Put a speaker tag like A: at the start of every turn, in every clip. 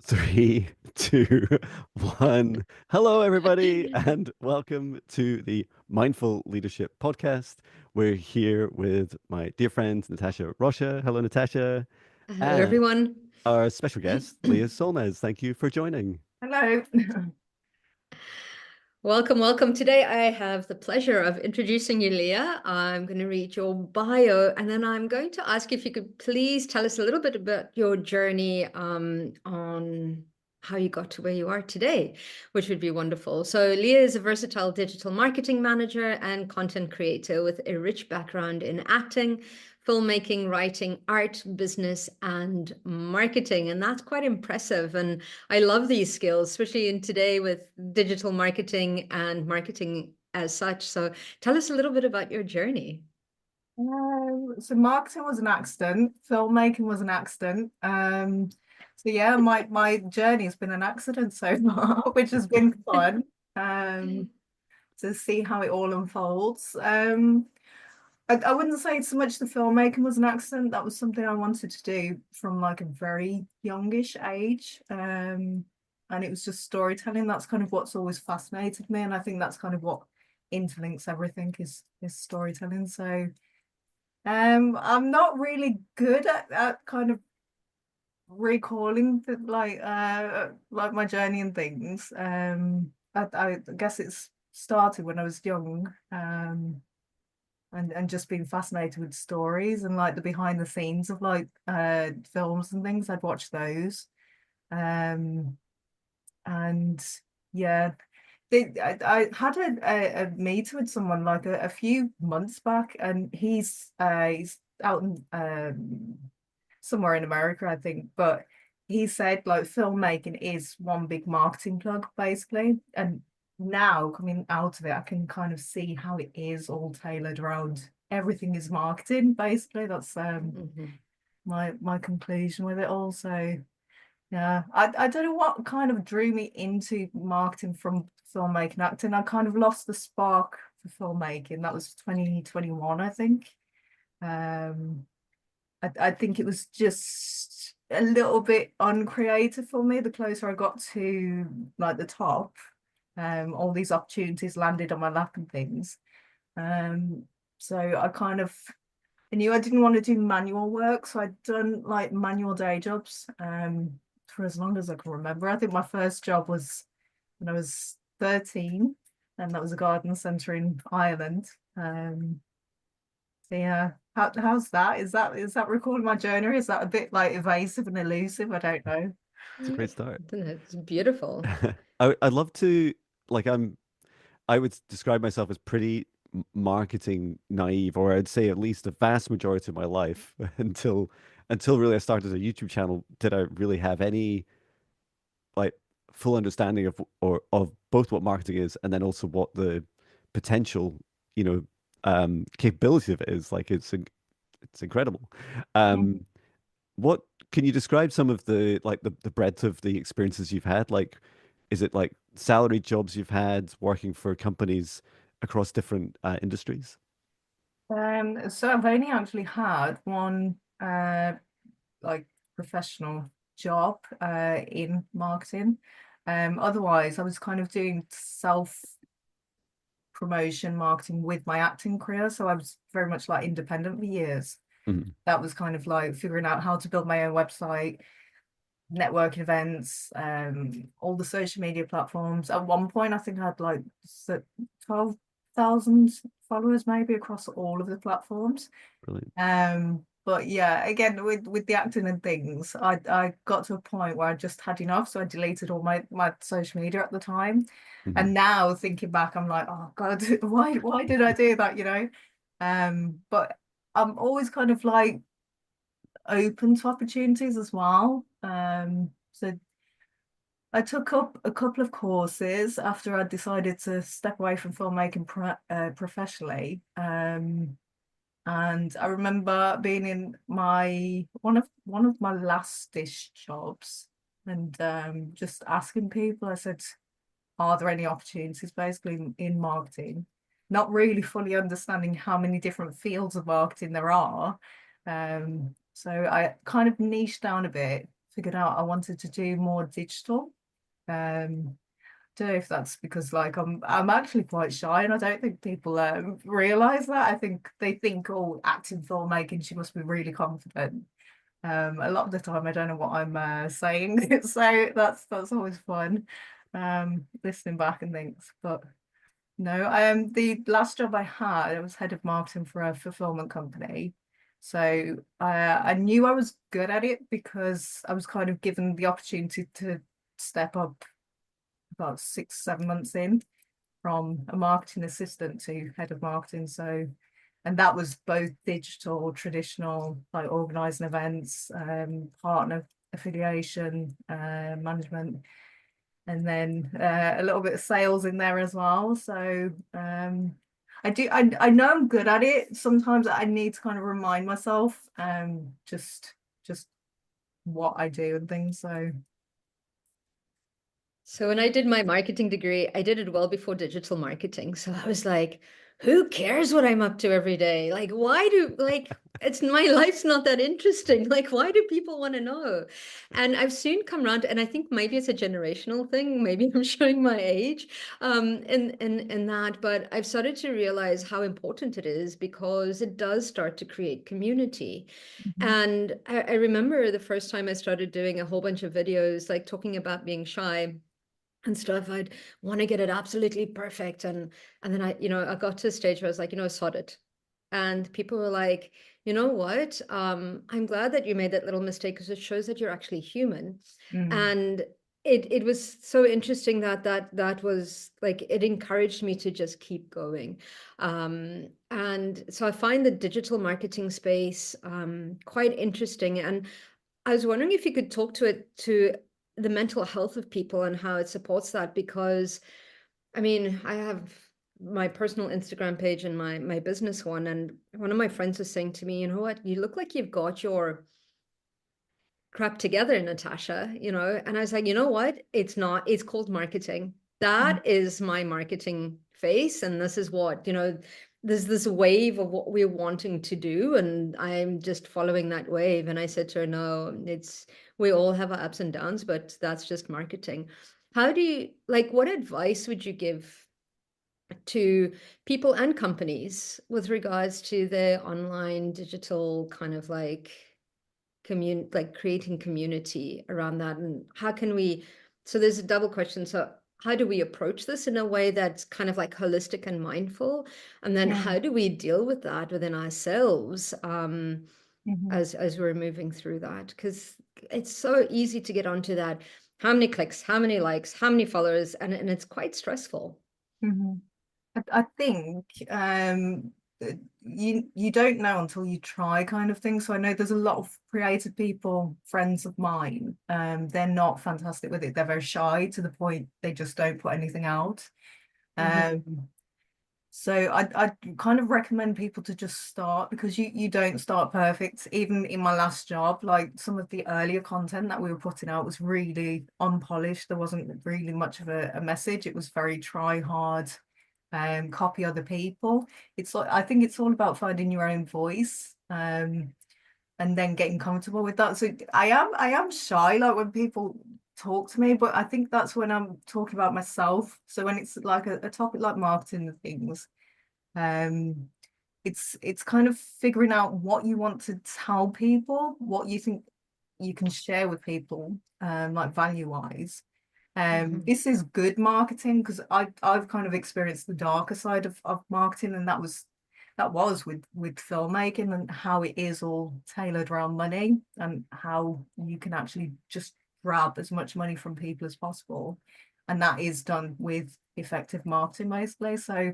A: Three, two, one. Hello, everybody, and welcome to the Mindful Leadership Podcast. We're here with my dear friend, Natasha Rocha. Hello, Natasha.
B: Hello,
A: And
B: everyone.
A: our special guest, Leah Solmaz. Thank you for joining.
C: Hello.
B: Welcome, welcome. Today I have the pleasure of introducing you, Leah. I'm going to read your bio and then I'm going to ask if you could please tell us a little bit about your journey on how you got to where you are today, which would be wonderful. So, Leah is a versatile digital marketing manager and content creator with a rich background in acting, filmmaking, writing, art, business, and marketing. And that's quite impressive. And I love these skills, especially in today with digital marketing and marketing as such. So tell us a little bit about your journey.
C: So marketing was an accident, filmmaking was an accident. So yeah, my journey has been an accident so far, which has been fun. To see how it all unfolds. I wouldn't say so much the filmmaking was an accident. That was something I wanted to do from like a very youngish age. And it was just storytelling. That's kind of what's always fascinated me. And I think that's kind of what interlinks everything is storytelling. So I'm not really good at kind of recalling like my journey and things. I guess it's started when I was young. And just being fascinated with stories and like the behind the scenes of like films and things. I'd watch those. Um and yeah, I had a meeting with someone like a few months back, and he's out in somewhere in America, I think, but he said like filmmaking is one big marketing plug basically. And now coming out of it, I can kind of see how it is all tailored around everything is marketing basically. That's my conclusion with it all. So yeah, I don't know what kind of drew me into marketing from filmmaking acting. I kind of lost the spark for filmmaking. That was 2021, I think. Um, I think it was just a little bit uncreative for me. The closer I got to like the top, all these opportunities landed on my lap and things. Um, so I knew I didn't want to do manual work, so I'd done like manual day jobs for as long as I can remember. I think my first job was when I was 13, and that was a garden centre in Ireland. So yeah, how's that? Is that recording my journey? Is that a bit like evasive and elusive? I don't know.
A: It's a great start.
B: It's beautiful.
A: I'd love to, like, I would describe myself as pretty marketing naive, or I'd say at least the vast majority of my life until really I started a YouTube channel, did I really have any like full understanding of both what marketing is and then also what the potential, you know, capability of it is. Like it's incredible. Um, what can you describe some of the like the breadth of the experiences you've had? Like, is it like salaried jobs you've had working for companies across different industries?
C: So I've only actually had one like professional job in marketing. Otherwise I was kind of doing self promotion marketing with my acting career. So I was very much like independent for years.
A: Mhm.
C: That was kind of like figuring out how to build my own website, networking events, all the social media platforms. At one point, I think I had like 12,000 followers maybe across all of the platforms.
A: Brilliant.
C: But yeah, again with the acting and things, I got to a point where I just had enough, so I deleted all my social media at the time.
A: Mhm.
C: And now thinking back, I'm like, oh God, why did I do that? But I'm always kind of like open to opportunities as well. So I took up a couple of courses after I decided to step away from filmmaking professionally. And I remember being in my one of my last-ish jobs, and just asking people. I said, "Are there any opportunities?" Basically in marketing, not really fully understanding how many different fields of marketing there are. So I kind of niched down a bit, figured out I wanted to do more digital. Don't know if that's because like I'm actually quite shy, and I don't think people realize that. I think they think, oh, acting, filmmaking, she must be really confident. A lot of the time I don't know what I'm saying, so that's always fun, listening back and things. But no, the last job I had, I was head of marketing for a fulfillment company. So I knew I was good at it because I was kind of given the opportunity to step up about 6, 7 months in from a marketing assistant to head of marketing. So, and that was both digital, traditional, like organising events, partner affiliation, management, and then a little bit of sales in there as well. So I know I'm good at it. Sometimes I need to kind of remind myself just what I do and things.
B: So when I did my marketing degree, I did it well before digital marketing. So I was like, who cares what I'm up to every day? Like, why do like it's my life's not that interesting. Like, why do people want to know? And I've soon come around, and I think maybe it's a generational thing. Maybe I'm showing my age in that, but I've started to realize how important it is because it does start to create community.
C: Mhm.
B: And I remember the first time I started doing a whole bunch of videos, like talking about being shy and stuff. I'd want to get it absolutely perfect. And then I got to a stage where I was like, sod it. And people were like, you know what? I'm glad that you made that little mistake because it shows that you're actually human.
C: Mm,
B: And it was so interesting that was like it encouraged me to just keep going. And so I find the digital marketing space quite interesting. And I was wondering if you could talk to the mental health of people and how it supports that, because I mean, I have my personal Instagram page and my business one, and one of my friends was saying to me, you know what, you look like you've got your crap together, Natasha, and I was like, you know what, it's not, it's called marketing.
C: mm,
B: That is my marketing face, and this is what, there's this wave of what we're wanting to do, and I'm just following that wave. And I said to her, no, it's, we all have our ups and downs, but that's just marketing. How do you, like, what advice would you give to people and companies with regards to their online digital kind of like like creating community around that? And how can we, so there's a double question. So how do we approach this in a way that's kind of like holistic and mindful? And then
C: mm,
B: how do we deal with that within ourselves
C: mhm,
B: as we're moving through that? Because it's so easy to get onto that. How many clicks, how many likes, how many followers, and it's quite stressful.
C: mhm. I think you don't know until you try, kind of thing. So I know there's a lot of creative people, friends of mine. They're not fantastic with it. They're very shy to the point they just don't put anything out.
B: Mm-hmm.
C: So I kind of recommend people to just start, because you don't start perfect. Even in my last job, like some of the earlier content that we were putting out was really unpolished. There wasn't really much of a message. It was very try hard, copy other people. It's like, I think it's all about finding your own voice, and then getting comfortable with that. So I am shy, like when people talk to me, but I think that's when I'm talking about myself. So when it's like a topic like marketing and things, um, it's kind of figuring out what you want to tell people, what you think you can share with people, like value wise.
B: Mm-hmm.
C: This is good marketing, because I've kind of experienced the darker side of marketing, and that was with filmmaking, and how it is all tailored around money, and how you can actually just grab as much money from people as possible, and that is done with effective marketing basically. So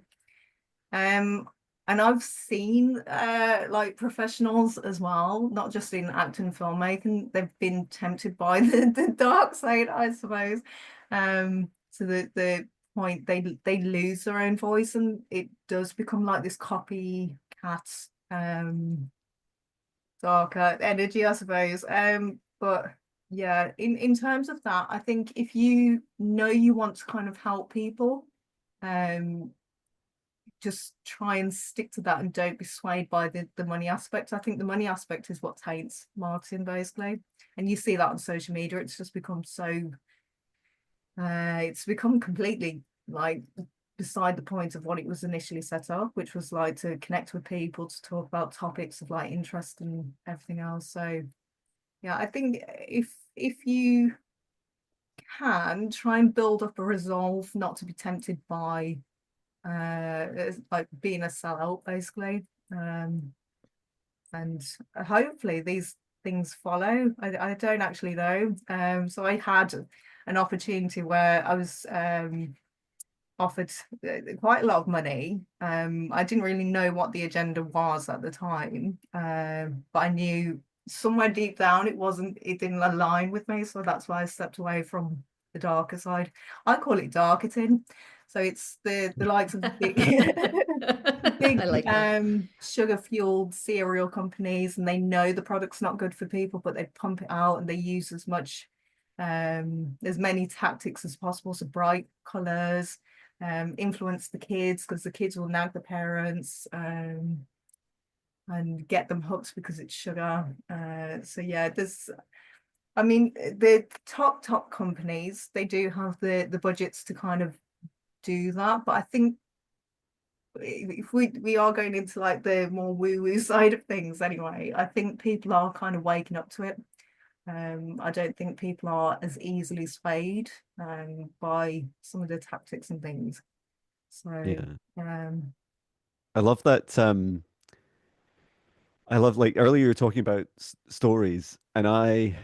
C: um and I've seen like professionals as well, not just in acting and filmmaking, they've been tempted by the dark side, I suppose. To the point they lose their own voice, and it does become like this copycat, darker energy, I suppose. But yeah, in terms of that, I think if you know you want to kind of help people, um just try and stick to that and don't be swayed by the money aspect. I think the money aspect is what taints marketing basically, and you see that on social media. It's just become so it's become completely like beside the point of what it was initially set up, which was like to connect with people, to talk about topics of like interest and everything else. So yeah, I think if you can try and build up a resolve not to be tempted by like being a sellout basically, and hopefully these things follow. I don't actually know. So I had an opportunity where I was offered quite a lot of money. I didn't really know what the agenda was at the time, but I knew somewhere deep down it didn't align with me. So that's why I stepped away from the darker side. I call it darketing. So it's the likes of the big
B: I like that.
C: sugar fueled cereal companies, and they know the product's not good for people, but they pump it out and they use as many tactics as possible. So bright colors, influence the kids because the kids will nag the parents, and get them hooked because it's sugar. So yeah, I mean, the top companies, they do have the budgets to kind of do that, but I think if we are going into like the more woo-woo side of things anyway, I think people are kind of waking up to it. I don't think people are as easily swayed by some of the tactics and things. So
A: Yeah.
C: um
A: I love that. I love like earlier you were talking about stories, and I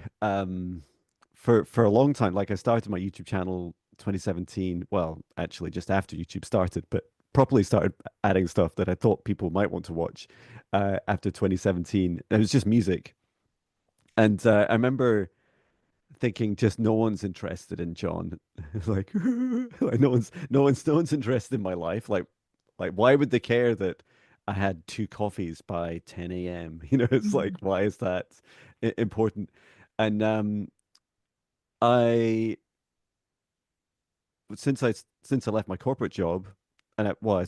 A: for a long time, like I started my YouTube channel 2017. Well, actually, just after YouTube started, but properly started adding stuff that I thought people might want to watch after 2017. It was just music, and I remember thinking, just no one's interested in John, like, like no one's interested in my life, like why would they care that I had two coffees by 10 a.m. It's like,
C: mm,
A: why is that important? And I since I left my corporate job, and well,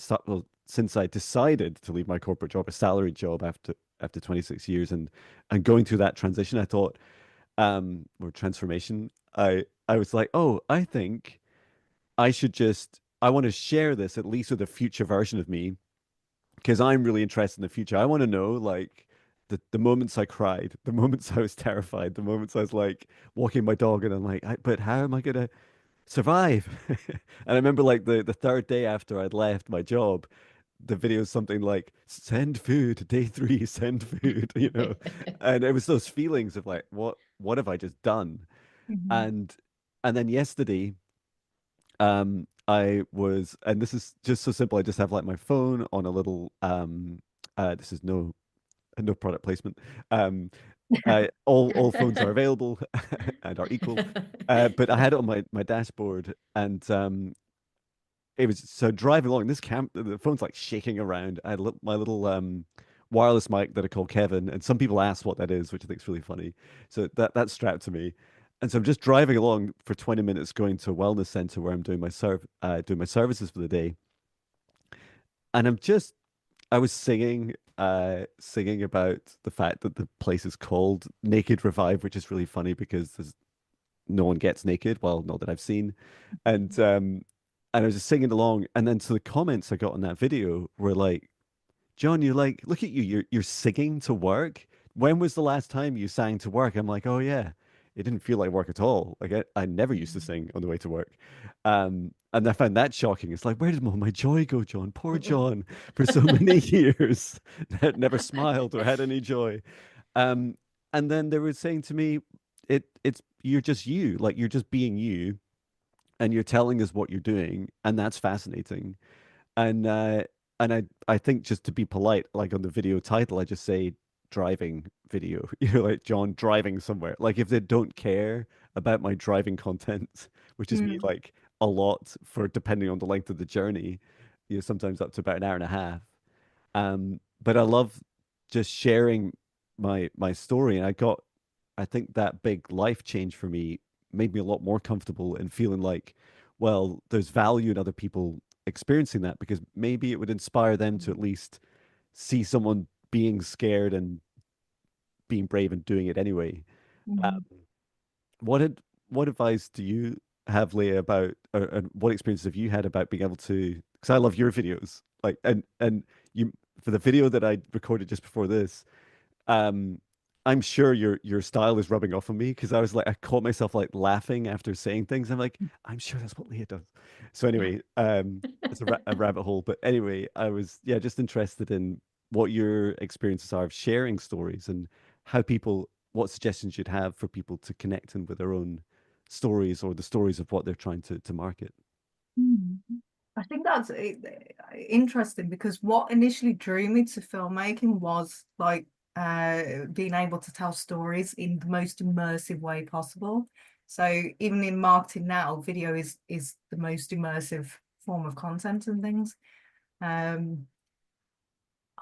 A: since I decided to leave my corporate job, a salaried job after 26 years, and going through that transition, I thought, or transformation, I was like, oh, I think I want to share this at least with a future version of me, because I'm really interested in the future. I want to know, like, the moments I cried, the moments I was terrified, the moments I was like walking my dog and I'm like, but how am I gonna survive? And I remember like the third day after I'd left my job, the video was something like, send food, day three, send food, and it was those feelings of like, what have I just done?
C: mhm.
A: And then yesterday, and this is just so simple. I just have like my phone on a little, this is no product placement. Um, all phones are available and are equal. But I had it on my dashboard, and it was so driving along. The phone's like shaking around. I had my little wireless mic that I call Kevin, and some people ask what that is, which I think is really funny. So that's strapped to me, and so I'm just driving along for 20 minutes, going to a wellness center where I'm doing my services for the day, and I was singing about the fact that the place is called Naked Revive, which is really funny because no one gets naked. Well, not that I've seen. And I was just singing along, and then so the comments I got on that video were like, John, you're like, look at you, you're singing to work. When was the last time you sang to work? I'm like, oh yeah. It didn't feel like work at all. Like I never used to sing on the way to work. And I found that shocking. It's like, where did all my joy go, John? Poor John, for so many years, that never smiled or had any joy. Um, and then they were saying to me, it's you're just you, like you're just being you, and you're telling us what you're doing, and that's fascinating. And I think, just to be polite, like on the video title, I just say driving video. Like John driving somewhere. Like if they don't care about my driving content, which is me
C: Mm.
A: like a lot, for depending on the length of the journey, sometimes up to about an hour and a half. But I love just sharing my story, and I think that big life change for me made me a lot more comfortable and feeling like, well, there's value in other people experiencing that, because maybe it would inspire them to at least see someone being scared and being brave and doing it anyway. Um,
C: Mhm.
A: what ad what advice do you have, Leah, about, or what experiences have you had about being able to? Because I love your videos, like, and you, for the video that I recorded just before this, um, I'm sure your style is rubbing off on me, because I was like, I caught myself like laughing after saying things. I'm like, I'm sure that's what Leah does. So anyway, it's a rabbit hole. But anyway, I was, yeah, just interested in what your experiences are of sharing stories, and how people, what suggestions you'd have for people to connect in with their own stories, or the stories of what they're trying to market.
C: Mm. I think that's interesting, because what initially drew me to filmmaking was like being able to tell stories in the most immersive way possible. So even in marketing now, video is the most immersive form of content and things. Um,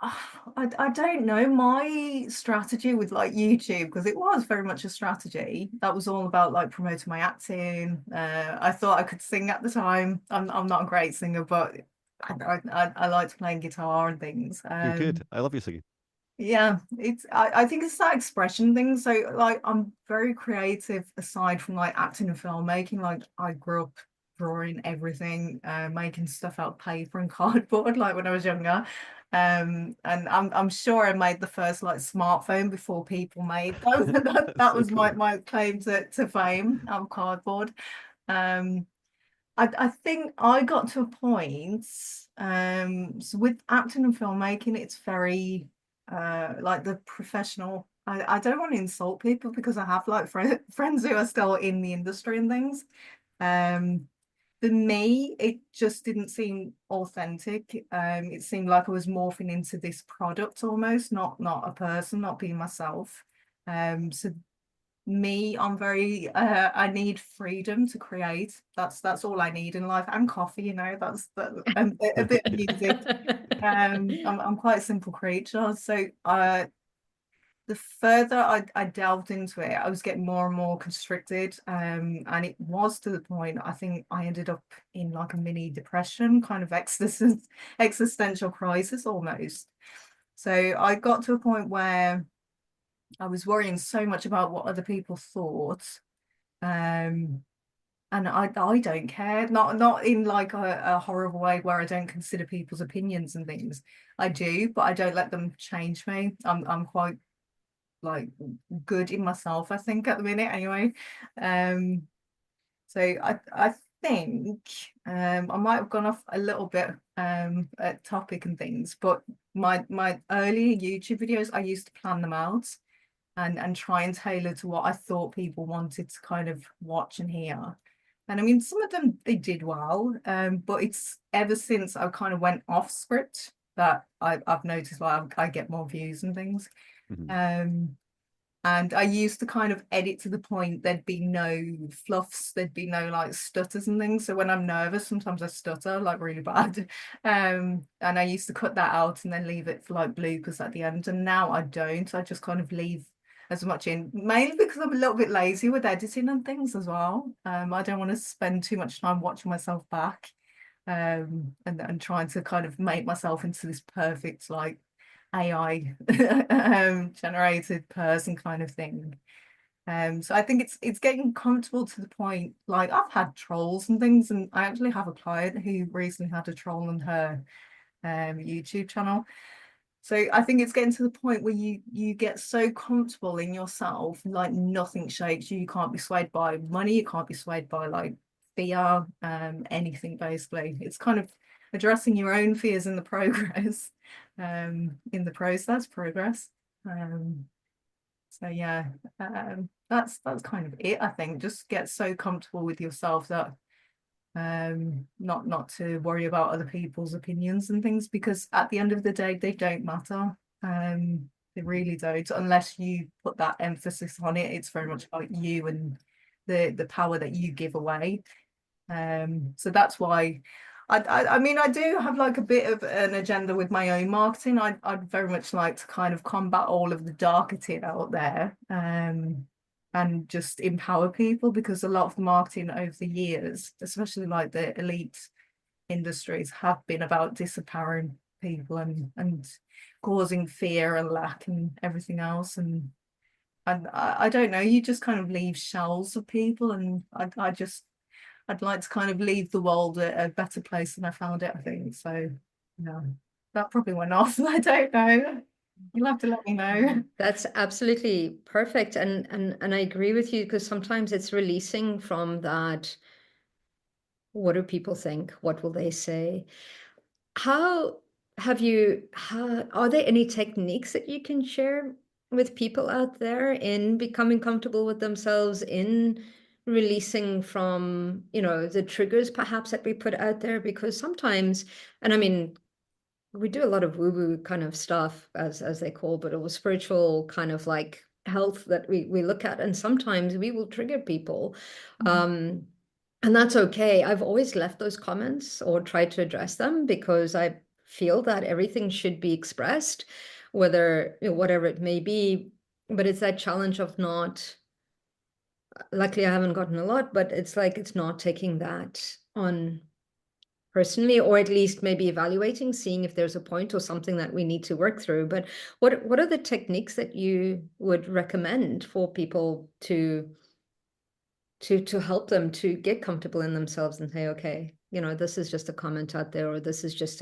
C: I don't know my strategy with like YouTube, because it was very much a strategy that was all about like promoting my acting. I thought I could sing at the time. I'm not a great singer, but I liked playing guitar and things.
A: You're good. I love your singing.
C: Yeah, I think it's that expression thing. So like I'm very creative aside from like acting and filmmaking. Like I grew up drawing everything, making stuff out of paper and cardboard like when I was younger. And I'm sure I made the first like smartphone before people made them.
A: That's
C: That
A: so
C: was my
A: cool.
C: claim to fame out of cardboard. Um I think I got to a point, so with acting and filmmaking, it's very like the professional. I don't want to insult people, because I have like friends who are still in the industry and things. Um, for me, it just didn't seem authentic. It seemed like I was morphing into this product almost, not a person, not being myself. So me, I'm very I need freedom to create. That's all I need in life, and coffee, that's that, a bit of music. I'm quite a simple creature. So the further I delved into it, I was getting more and more constricted. And it was to the point I think I ended up in like a mini depression, kind of existential crisis almost. So I got to a point where I was worrying so much about what other people thought. Um, and I don't care, not in like a horrible way where I don't consider people's opinions and things. I do, but I don't let them change me. I'm quite like good in myself, I think, at the minute anyway. Um, so I think I might have gone off a little bit at topic and things, but my early YouTube videos, I used to plan them out and try and tailor to what I thought people wanted to kind of watch and hear. And I mean, some of them they did well, but it's ever since I kind of went off script that I've noticed like I get more views and things.
A: Mhm.
C: Um, and I used to kind of edit to the point there'd be no fluffs, there'd be no like stutters and things. So when I'm nervous, sometimes I stutter like really bad. And I used to cut that out and then leave it for like bloopers at the end. And now I don't. I just kind of leave as much in, mainly because I'm a little bit lazy with editing and things as well. I don't want to spend too much time watching myself back, and trying to kind of make myself into this perfect like AI generated person kind of thing. So I think it's getting comfortable to the point like I've had trolls and things, and I actually have a client who recently had a troll on her YouTube channel. So I think it's getting to the point where you get so comfortable in yourself, like nothing shakes you. You can't be swayed by money, you can't be swayed by like fear, anything basically. It's kind of addressing your own fears in the progress, in the process, progress. Um, so yeah, that's kind of it, I think. Just get so comfortable with yourself that not to worry about other people's opinions and things, because at the end of the day they don't matter. They really don't, unless you put that emphasis on it. It's very much about you and the power that you give away. So that's why I mean I do have like a bit of an agenda with my own marketing. I'd very much like to kind of combat all of the darketing out there, and just empower people, because a lot of the marketing over the years, especially like the elite industries have been about disempowering people and causing fear and lack and everything else. And I don't know, you just kind of leave shells of people, and I'd like to kind of leave the world a better place than I found it, I think. So yeah, that probably went off. I don't know. You'll have to let me know.
B: That's absolutely perfect. And I agree with you, because sometimes it's releasing from that, what do people think? What will they say? How are there any techniques that you can share with people out there in becoming comfortable with themselves, in releasing from, the triggers perhaps that we put out there? Because sometimes, and I mean, we do a lot of woo-woo kind of stuff, as they call, but it was spiritual kind of like health that we look at, and sometimes we will trigger people. Um, and that's okay. I've always left those comments or tried to address them, because I feel that everything should be expressed, whether, whatever it may be. But it's that challenge of not, luckily I haven't gotten a lot, but it's like, it's not taking that on personally, or at least maybe evaluating, seeing if there's a point or something that we need to work through. But what are the techniques that you would recommend for people to help them to get comfortable in themselves and say, okay, this is just a comment out there, or this is just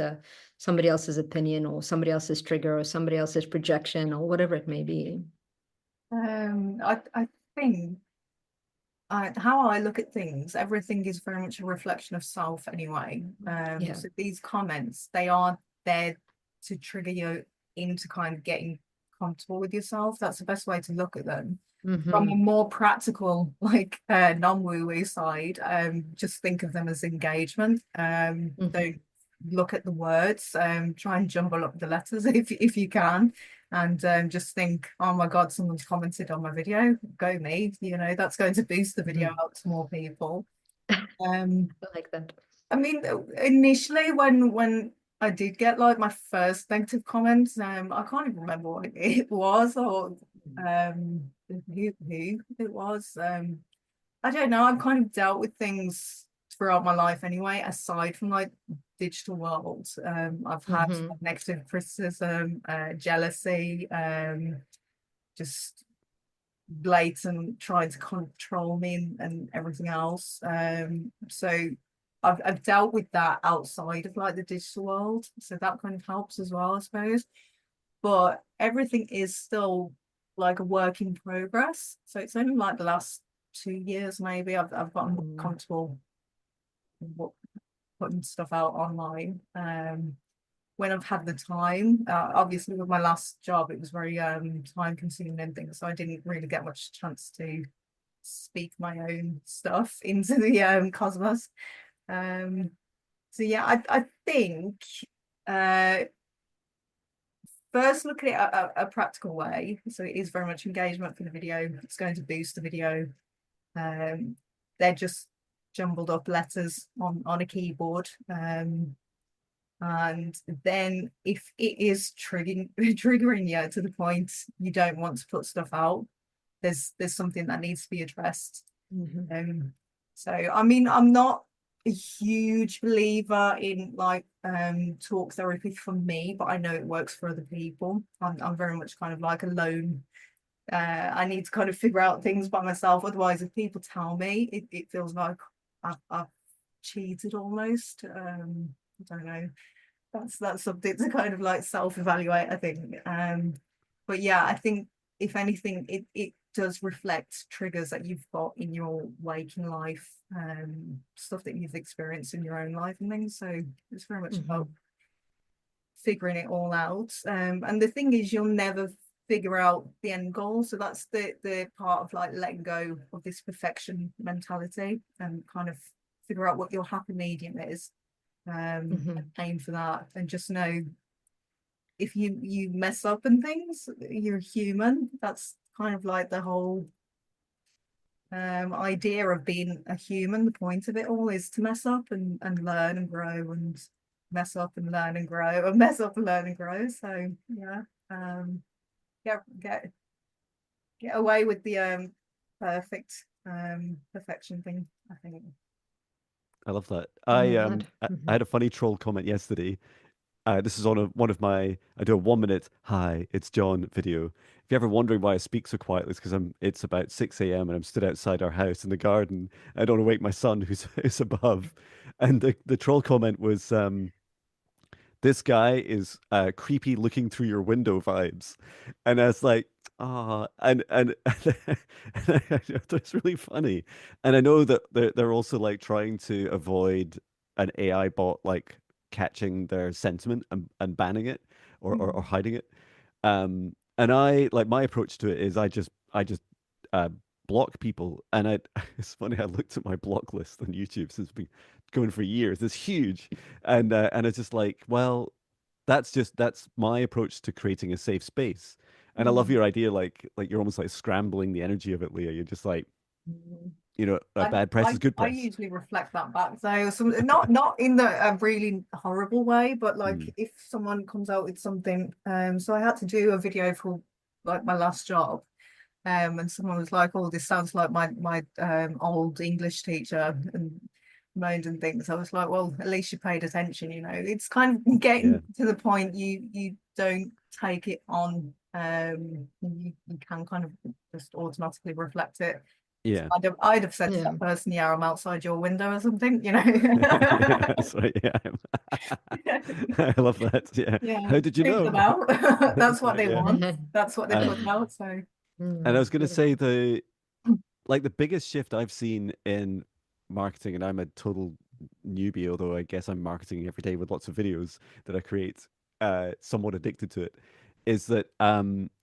B: somebody else's opinion, or somebody else's trigger, or somebody else's projection, or whatever it may be?
C: I think how I look at things, everything is very much a reflection of self anyway.
B: Yeah.
C: So these comments, they are there to trigger you into kind of getting comfortable with yourself. That's the best way to look at them. From a more practical, like non-woo-woo side, just think of them as engagement. Don't look at the words. Try and jumble up the letters if you can, and just think, oh my God, someone's commented on my video. Go me, that's going to boost the video out to more people.
B: I like that.
C: I mean, initially when I did get like my first negative comments, I can't even remember what it was, or who it was. I don't know. I've kind of dealt with things throughout my life anyway, aside from like digital world. I've had negative criticism, jealousy, just blatant trying to control me and everything else. So I've dealt with that outside of like the digital world, so that kind of helps as well, I suppose. But everything is still like a work in progress. So it's only like the last 2 years maybe I've gotten comfortable putting stuff out online. When I've had the time, obviously with my last job, it was very time consuming and things, so I didn't really get much chance to speak my own stuff into the cosmos. So yeah, I think first look at it a practical way. So it is very much engagement for the video. It's going to boost the video. They're just jumbled up letters on a keyboard. And then if it is triggering you to the point you don't want to put stuff out, there's something that needs to be addressed. So I mean, I'm not a huge believer in like talk therapy for me, but I know it works for other people. I'm very much kind of like alone. I need to kind of figure out things by myself. Otherwise, if people tell me, it feels like I've cheated almost. I don't know. That's something to kind of like self-evaluate, I think. But yeah, I think if anything, it does reflect triggers that you've got in your waking life, stuff that you've experienced in your own life and things. So it's very much about figuring it all out. And the thing is, you'll never figure out the end goal. So that's the part of like letting go of this perfection mentality and kind of figure out what your happy medium is. Aim for that, and just know if you mess up and things, you're human. That's kind of like the whole idea of being a human. The point of it all is to mess up and learn and grow, and mess up and learn and grow, and mess up and learn and grow. So yeah, get away with the perfection thing, I think.
A: I love that.
B: I love that.
A: I had a funny troll comment yesterday. This is on one of my, I do a 1 minute hi, it's John video. If you're ever wondering why I speak so quietly, it's because it's about 6 a.m. and I'm stood outside our house in the garden. I don't want to wake my son who's above. And the troll comment was, this guy is creepy looking through your window vibes. And I was like, ah, and that's really funny. And I know that they're also like trying to avoid an AI bot like catching their sentiment and banning it or
C: Mm.
A: hiding it. And I like my approach to it is I just uh, block people. And it's funny, I looked at my block list on YouTube since it's been going for years. It's huge, and it's just like, well, that's my approach to creating a safe space. And I love
C: Mm.
A: your idea, like you're almost like scrambling the energy of it, Leah. You're just like,
C: Mm.
A: a bad press is good
C: I
A: press.
C: usually reflect that back. So not in the a really horrible way, but like
A: Mm,
C: if someone comes out with something, so I had to do a video for like my last job, and someone was like, "Oh, this sounds like my old English teacher," and moaned and things. I was like, "Well, at least you paid attention, you know." It's kind of
A: yeah,
C: getting to the point you don't take it on. You can kind of just automatically reflect it.
A: yeah.
C: I'd have said to
B: Yeah.
C: that person, "Yeah, I'm outside your window" or something, you know.
A: Yeah, that's right. Yeah, I love that. Yeah.
C: Yeah,
A: How did you
C: creep them
A: know?
C: out. That's
A: That's
C: what
A: right.
C: they
A: Yeah.
C: want. That's what they put
A: Um,
C: out. So
A: and I was going to say
B: Beautiful.
A: the biggest shift I've seen in marketing, and I'm a total newbie, although I guess I'm marketing every day with lots of videos that I create, somewhat addicted to it, is that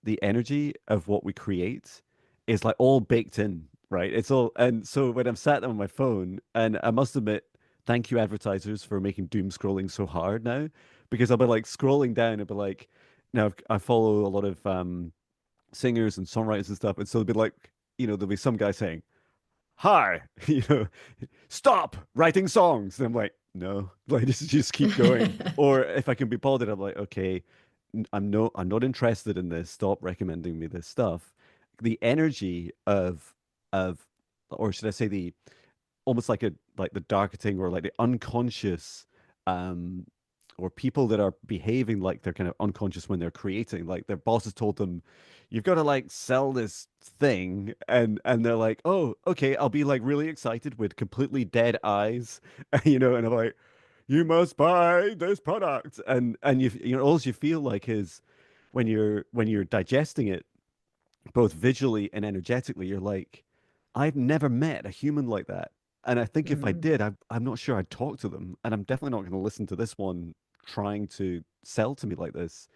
A: the energy of what we create is like all baked in, right? It's all, and so when I'm sat there on my phone, and I must admit, thank you advertisers for making doom scrolling so hard now, because I'll be like scrolling down, I'll be like, now I follow a lot of singers and songwriters and stuff. And so they'll be like, there'll be some guy saying, "Hi, stop writing songs." And I'm like, no, like just keep going. Or if I can be bothered, I'm like, okay, I'm not interested in this. Stop recommending me this stuff. The energy of, or should I say the almost like the darketing or like the unconscious um or people that are behaving like they're kind of unconscious when they're creating, like their boss has told them you've got to like sell this thing, and they're like, oh, okay, I'll be like really excited with completely dead eyes, and I'm like, you must buy this product, and all you feel like is when you're digesting it both visually and energetically, you're like, I've never met a human like that. And I think if I
B: Mm.
A: did, I'm not sure I'd talk to them. And I'm definitely not going to listen to this one trying to sell to me like this.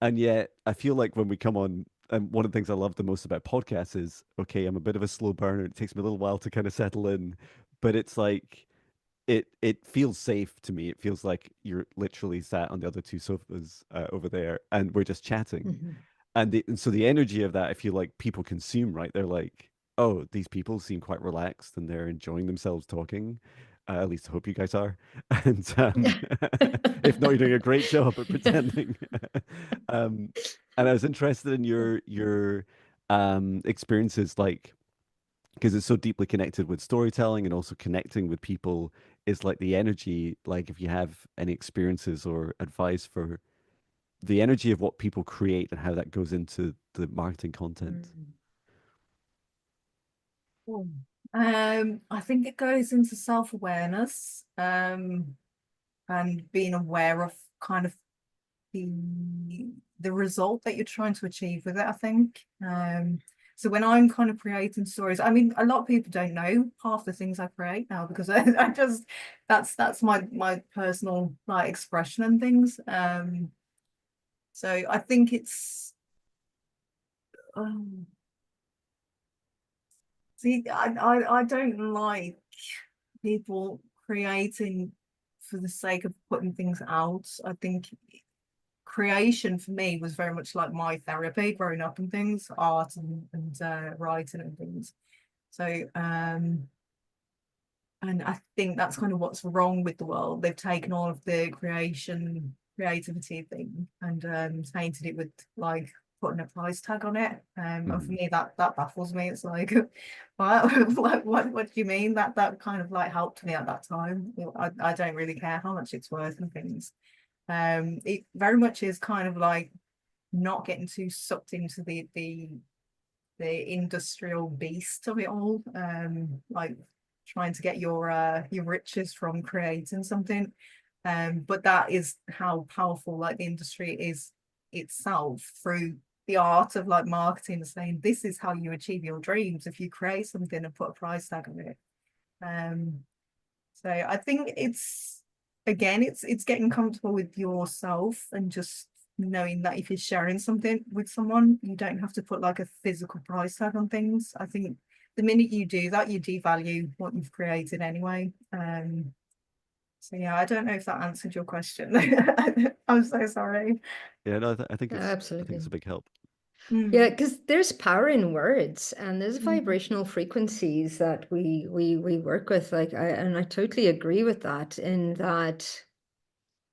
A: And yet, I feel like when we come on, and one of the things I love the most about podcasts is, okay, I'm a bit of a slow burner. It takes me a little while to kind of settle in, but it's like it feels safe to me. It feels like you're literally sat on the other two sofas over there, and we're just chatting,
B: Mhm.
A: and so the energy of that, I feel like people consume, right? They're like, oh, these people seem quite relaxed and they're enjoying themselves talking. At least I hope you guys are. And if not, you're doing a great job at pretending. um, and I was interested in your experiences, like because it's so deeply connected with storytelling and also connecting with people. Is like the energy, like if you have any experiences or advice for the energy of what people create and how that goes into the marketing content.
B: Mm.
C: oh. I think it goes into self-awareness, and being aware of kind of the the result that you're trying to achieve with it, I think. So when I'm kind of creating stories, I mean, a lot of people don't know half the things I create now because I just that's my personal like expression and things. So I think it's um, see, I don't like people creating for the sake of putting things out. I think creation for me was very much like my therapy growing up and things, art and writing and things. So and I think that's kind of what's wrong with the world. They've taken all of the creativity thing and tainted it with like putting a price tag on it. And for me, that baffles me. It's like, what do you mean? That kind of like helped me at that time. I don't really care how much it's worth and things. It very much is kind of like not getting too sucked into the industrial beast of it all. Like trying to get your riches from creating something. But that is how powerful like the industry is itself, through the art of like marketing, saying this is how you achieve your dreams if you create something and put a price tag on it. So I think it's, again, it's getting comfortable with yourself and just knowing that if you're sharing something with someone, you don't have to put like a physical price tag on things. I think the minute you do that, you devalue what you've created anyway. So yeah, I don't know if that answered your question. I'm so sorry.
A: Yeah, no, I think it's
B: Absolutely.
A: a big help.
B: Yeah, because there's power in words, and there's
C: Mm.
B: vibrational frequencies that we work with. Like I totally agree with that, in that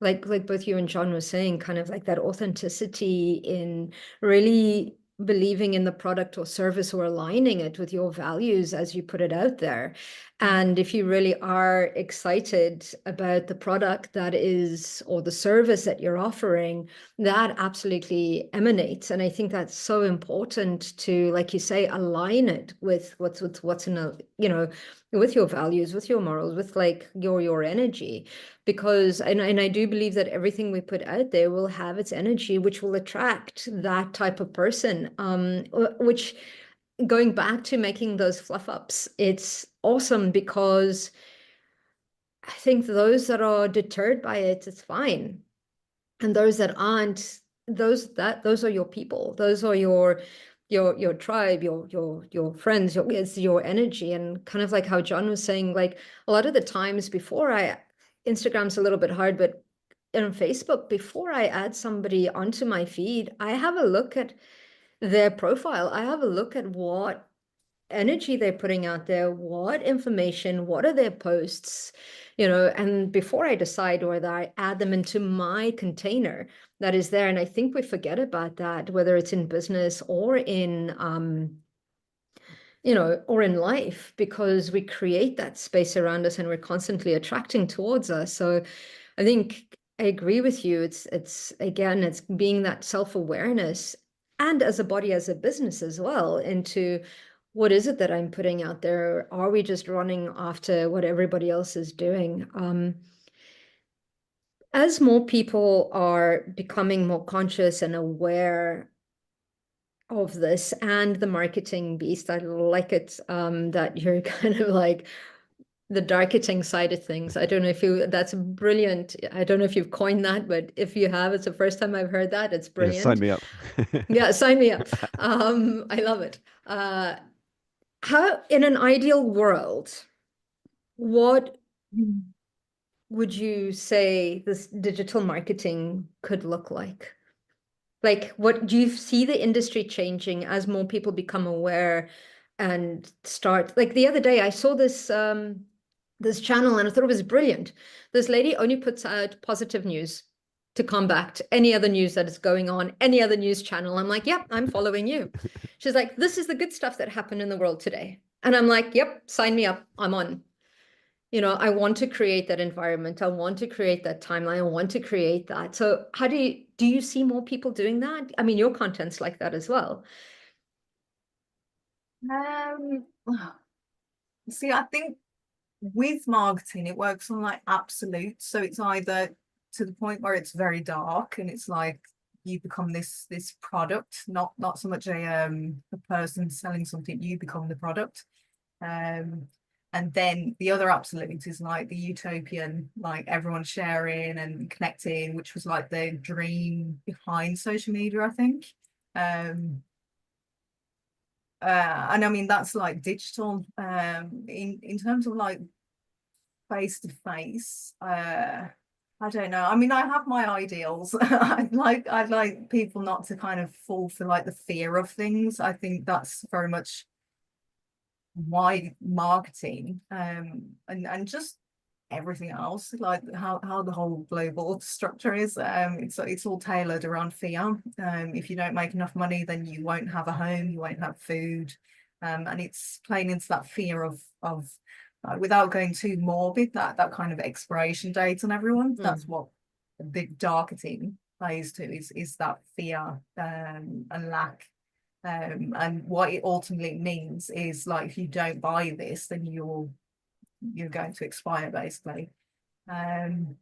B: like both you and John were saying, kind of like that authenticity in really believing in the product or service, or aligning it with your values as you put it out there. And if you really are excited about the product that is, or the service that you're offering, that absolutely emanates. And I think that's so important to, like you say, align it with what's in a, with your values, with your morals, with like your energy. Because and I do believe that everything we put out there will have its energy, which will attract that type of person. Which, going back to making those fluff ups, it's awesome, because I think those that are deterred by it, it's fine. And those that aren't, those are your people. Those are your tribe, your friends, it's your energy. And kind of like how John was saying, like a lot of the times before Instagram's a little bit hard, but on Facebook, before I add somebody onto my feed, I have a look at their profile. I have a look at what energy they're putting out there, what information, what are their posts, and before I decide whether I add them into my container that is there. And I think we forget about that, whether it's in business or in or in life, because we create that space around us and we're constantly attracting towards us. So I think I agree with you. It's again, it's being that self-awareness, and as a body, as a business as well, into what is it that I'm putting out there? Are we just running after what everybody else is doing? As more people are becoming more conscious and aware of this and the marketing beast, I like it, that you're kind of like the darketing side of things. I don't know if that's brilliant. I don't know if you've coined that, but if you have, it's the first time I've heard that. It's
A: Yeah, sign
B: brilliant.
A: me up.
B: Yeah, sign me up. I love it. How, in an ideal world, what
C: Mm.
B: would you say this digital marketing could look like? Like, what do you see the industry changing as more people become aware and start? Like the other day, I saw this channel and I thought it was brilliant. This lady only puts out positive news to combat any other news that is going on, any other news channel. I'm like, yep, I'm following you. She's like, this is the good stuff that happened in the world today. And I'm like, yep, sign me up. I'm on. I want to create that environment. I want to create that timeline. I want to create that. So how do you see more people doing that? I mean, your content's like that as well.
C: Um, See, I think with marketing, it works on like absolute. So it's either to the point where it's very dark and it's like you become this product, not so much a person selling something, you become the product. Um, and then the other absolute is like the utopian, like everyone sharing and connecting, which was like the dream behind social media, I think. Um, and I mean that's like digital. In terms of like face to face, I don't know. I mean, I have my ideals. I'd like people not to kind of fall for like the fear of things. I think that's very much why marketing, and just everything else, like how the whole global structure is. It's all tailored around fear. If you don't make enough money, then you won't have a home, you won't have food, and it's playing into that fear of without going too morbid, that kind of expiration date on everyone. That's what the darketing plays to, is that fear and lack. And what it ultimately means is, like, if you don't buy this, then you're going to expire, basically. Um,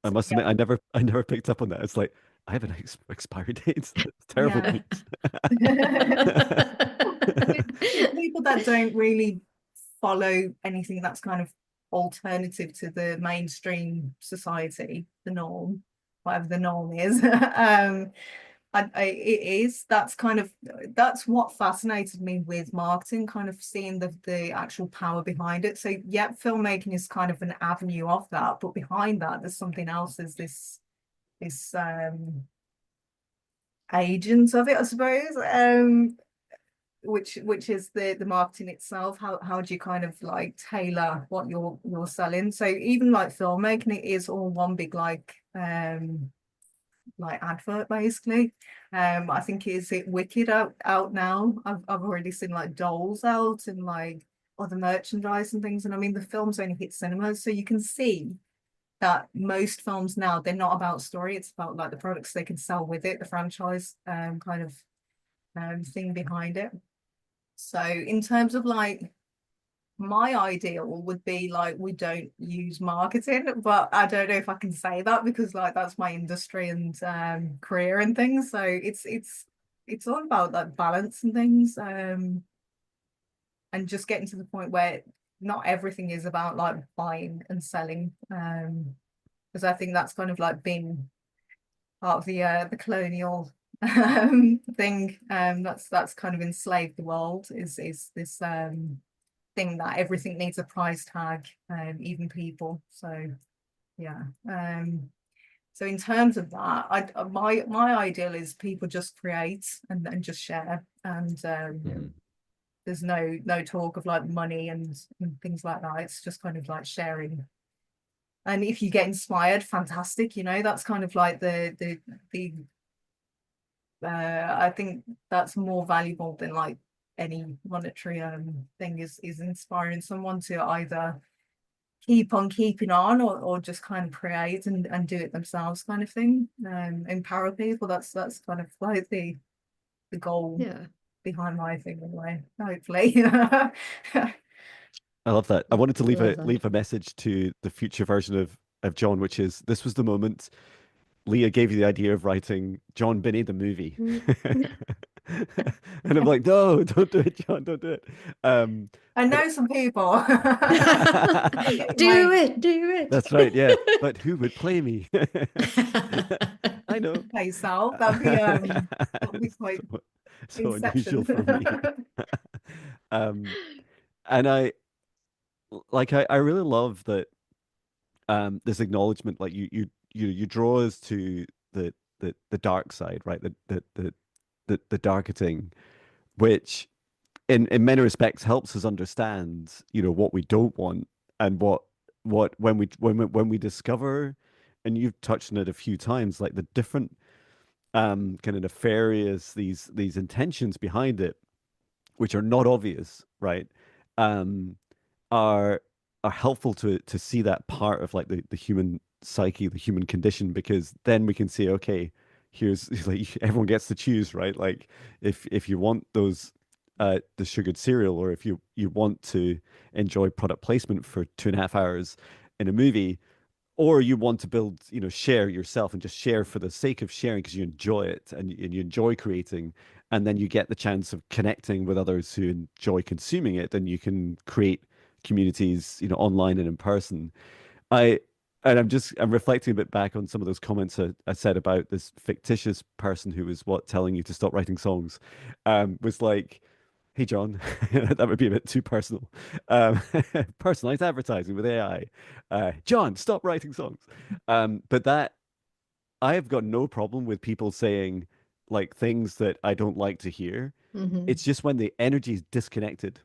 A: I
C: so
A: must admit, I never picked up on that. It's like I have an expiry date. It's terrible
C: yeah.
A: news.
C: It's people that don't really follow anything that's kind of alternative to the mainstream society, the norm, whatever the norm is. It is, that's what fascinated me with marketing, kind of seeing the actual power behind it. So yeah, filmmaking is kind of an avenue of that, but behind that there's something else. There's this agent of it, I suppose, which is the marketing itself. How do you kind of like tailor what you're selling? So even like filmmaking, it is all one big like advert, basically. I think, is it Wicked out now? I've already seen like dolls out and like other merchandise and things. And I mean, the films only hit cinemas, so you can see that most films now, they're not about story, it's about like the products they can sell with it, the franchise kind of thing behind it. So in terms of like, my ideal would be like, we don't use marketing, but I don't know if I can say that, because like that's my industry and career and things. So it's all about like balance and things, and just getting to the point where not everything is about like buying and selling, because I think that's kind of like been part of the colonial thing, that's kind of enslaved the world, is this thing that everything needs a price tag, even people. So yeah. So in terms of that, my ideal is people just create and just share, and there's no talk of like money and things like that. It's just kind of like sharing. And if you get inspired, fantastic. That's kind of like the I think that's more valuable than like any monetary thing, is inspiring someone to either keep on keeping on, or just kind of create and do it themselves, kind of thing. Empower people. That's kind of like the goal
B: Yeah.
C: behind my thing, anyway, hopefully.
A: I love that. I wanted to
B: Love that.
A: leave a message to the future version of John, which is this was the moment Leah gave you the idea of writing Jon Binnie the movie. And I'm like, no, don't do it, John, don't do it.
C: I
A: But
C: know some people.
B: Do
C: My
B: it, do
A: that's right, yeah.
B: it.
A: But who would play me? I know.
C: play Sal, that'd be quite
A: So, so unusual
C: Inception.
A: for me. Um, and I really love that this acknowledgement, like you draw us to the dark side, right? The darketing, which in many respects helps us understand, what we don't want, and what when we discover, and you've touched on it a few times, like the different kind of nefarious these intentions behind it, which are not obvious, right? Um, are are helpful to see that part of like the human psyche, the human condition, because then we can say, okay, here's like everyone gets to choose, right? Like if you want those the sugared cereal, or if you want to enjoy product placement for 2.5 hours in a movie, or you want to build, share yourself and just share for the sake of sharing because you enjoy it, and you enjoy creating, and then you get the chance of connecting with others who enjoy consuming it, and you can create communities, online and in person. I and I'm reflecting a bit back on some of those comments I said about this fictitious person who was telling you to stop writing songs, was like, hey John, that would be a bit too personal. Um, Personalized advertising with AI. John, stop writing songs. But that I have got no problem with people saying like things that I don't like to hear.
B: Mhm.
A: It's just when the energy is disconnected,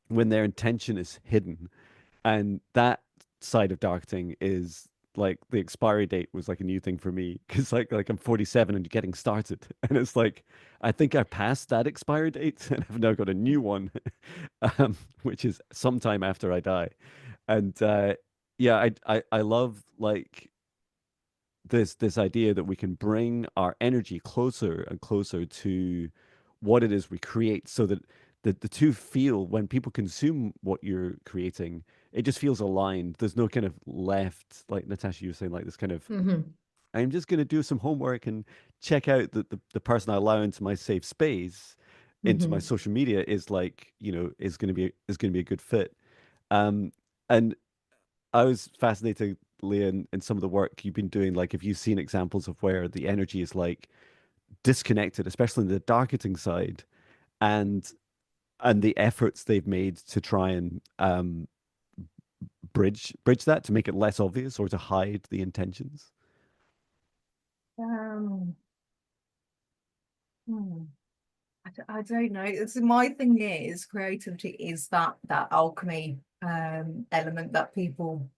A: when their intention is hidden, and that side of darketing is like the expiry date was like a new thing for me because like I'm 47 and getting started, and it's like I think I passed that expiry date and I've now got a new one, which is sometime after I die. And yeah, I love like this idea that we can bring our energy closer and closer to what it is we create, so that the two feel, when people consume what you're creating, it just feels aligned. There's no kind of left, like Natasha, you were saying, like this kind of,
B: Mm-hmm.
A: I'm just going to do some homework and check out the person I allow into my safe space, into my
B: Mm-hmm.
A: social media, is like, is going to be a good fit. Um, and I was fascinated, Leah, in some of the work you've been doing. Like, have you seen examples of where the energy is like disconnected, especially in the darketing side, and the efforts they've made to try and bridge that, to make it less obvious or to hide the intentions?
C: Um, hmm. I don't know. It's my thing is creativity is that alchemy element that people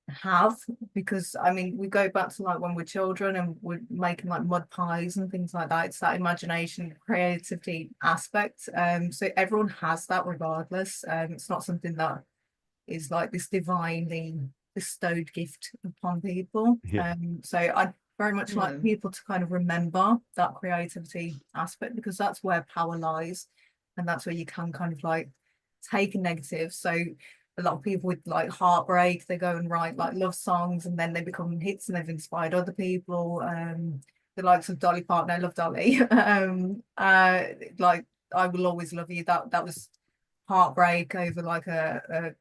C: have, because I mean we go back to like when we're children and we're making like mud pies and things like that. It's that imagination, creativity aspect. So everyone has that regardless. It's not something that is like this divinely bestowed gift upon people.
A: Yeah.
C: So I very much
B: Yeah.
C: like people to kind of remember that creativity aspect, because that's where power lies, and that's where you can kind of like take a negative. So a lot of people with like heartbreak, they go and write like love songs, and then they become hits, and they've inspired other people. The likes of Dolly Parton, I love Dolly. Like I Will Always Love You. That was heartbreak over like a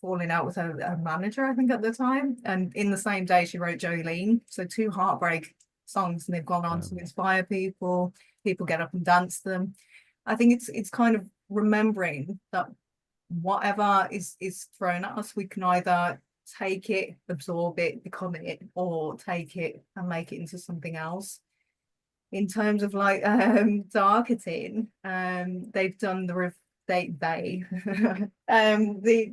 C: falling out with her manager, I think, at the time. And in the same day, she wrote Jolene. So two heartbreak songs, and they've gone on to inspire people. People get up and dance them. I think it's kind of remembering that whatever is thrown at us, we can either take it, absorb it, become it, or take it and make it into something else. In terms of like targeting, they've done they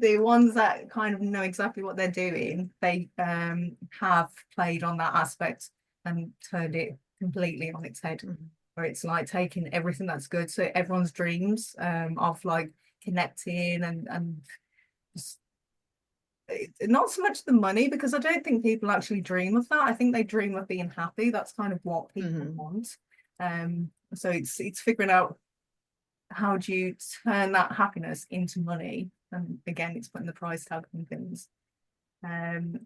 C: the ones that kind of know exactly what they're doing, they have played on that aspect and turned it completely on its head,
B: Mm-hmm.
C: where it's like taking everything that's good, so everyone's dreams of like connecting and just, not so much the money, because I don't think people actually dream of that. I think they dream of being happy. That's kind of what people
B: Mm-hmm.
C: want. So it's figuring out how do you turn that happiness into money. And again, it's putting the price tag on things. And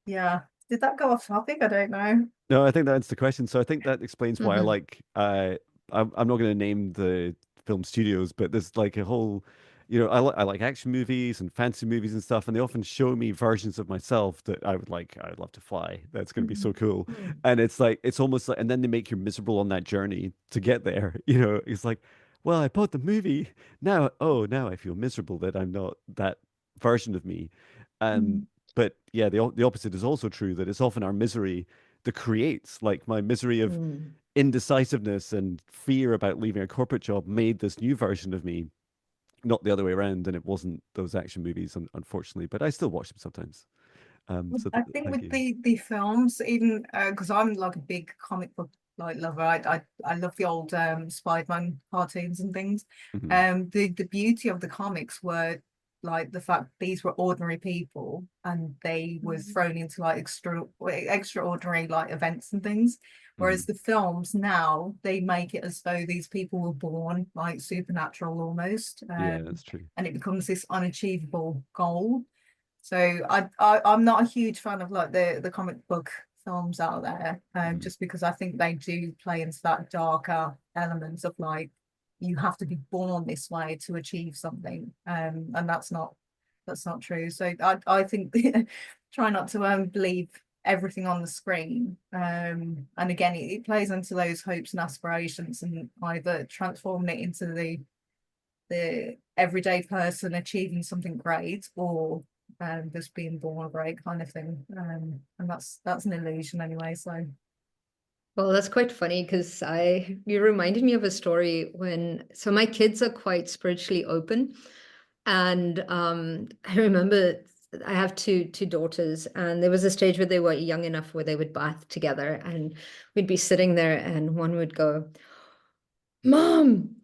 C: yeah, did that go off topic? I don't know.
A: No, I think that's the question. So I think that explains why I
B: Mm-hmm.
A: like. I'm not going to name the film studios, but there's like a whole, I like action movies and fantasy movies and stuff, and they often show me versions of myself that I would like. I'd love to fly. That's going to be so cool. And it's like it's almost like, and then they make you miserable on that journey to get there. It's like, well, I bought the movie. Now I feel miserable that I'm not that version of me.
C: Mm.
A: But yeah, the opposite is also true, that it's often our misery that creates, like, my misery of
B: Mm-hmm.
A: indecisiveness and fear about leaving a corporate job made this new version of me, not the other way around. And it wasn't those action movies, unfortunately, but I still watch them sometimes.
C: I think
A: Thank
C: with
A: you.
C: the films, even because I'm like a big comic book like lover, I love the old Spider-Man cartoons and things.
A: Hmm.
C: The beauty of the comics were like the fact these were ordinary people, and they were thrown into like extraordinary like events and things.
A: Hmm.
C: Whereas the films now, they make it as though these people were born like supernatural almost,
A: Yeah, that's true.
C: and it becomes this unachievable goal. So I'm not a huge fan of like the comic book films out there,
A: Hmm.
C: just because I think they do play into that darker elements of like you have to be born this way to achieve something, and that's not true. So I think try not to believe everything on the screen, and again it plays into those hopes and aspirations, and either transforming it into the everyday person achieving something great, or just being born great kind of thing. And that's an illusion anyway. So
B: Well, that's quite funny because you reminded me of a story so my kids are quite spiritually open. And I remember I have two daughters, and there was a stage where they were young enough where they would bath together, and we'd be sitting there, and one would go, "Mom,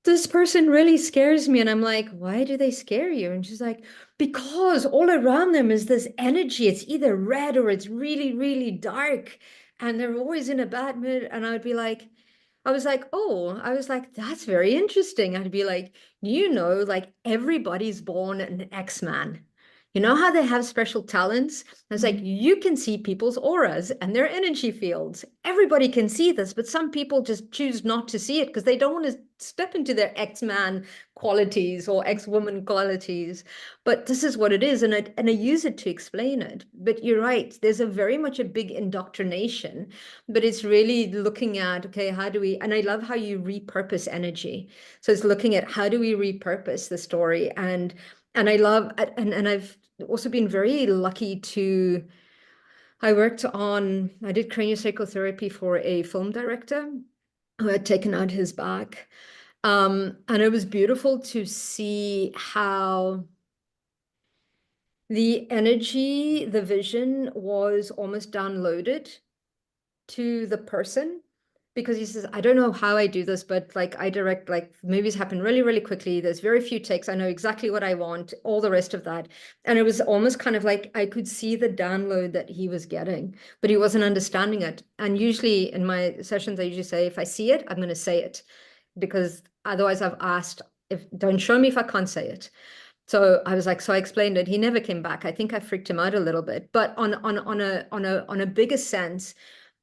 B: this person really scares me." And I'm like, "Why do they scare you?" And she's like, "Because all around them is this energy. It's either red or it's really, really dark. And they're always in a bad mood." And I was like, "Oh," I was like, "That's very interesting." I'd be like, "You know, like everybody's born an X-Man. You know how they have special talents?" I was like,
C: Mhm.
B: "You can see people's auras and their energy fields. Everybody can see this, but some people just choose not to see it because they don't want to step into their X-Man qualities or X-woman qualities. But this is what it is, and I use it to explain it. But you're right, there's a very much a big indoctrination, but it's really looking at, okay, how do we, and I love how you repurpose energy. So it's looking at how do we repurpose the story, and I love, and I've also been very lucky to, I did craniosacral therapy for a film director who had taken out his back. And it was beautiful to see how the energy, the vision was almost downloaded to the person, because he says, "I don't know how I do this, but like I direct, like movies happen really, really quickly. There's very few takes. I know exactly what I want, all the rest of that." And it was almost kind of like I could see the download that he was getting, but he wasn't understanding it. And usually in my sessions, I usually say, if I see it, I'm going to say it, because otherwise I've asked, if don't show me if I can't say it. So I was like, so I explained it. He never came back. I think I freaked him out a little bit. But on a bigger sense,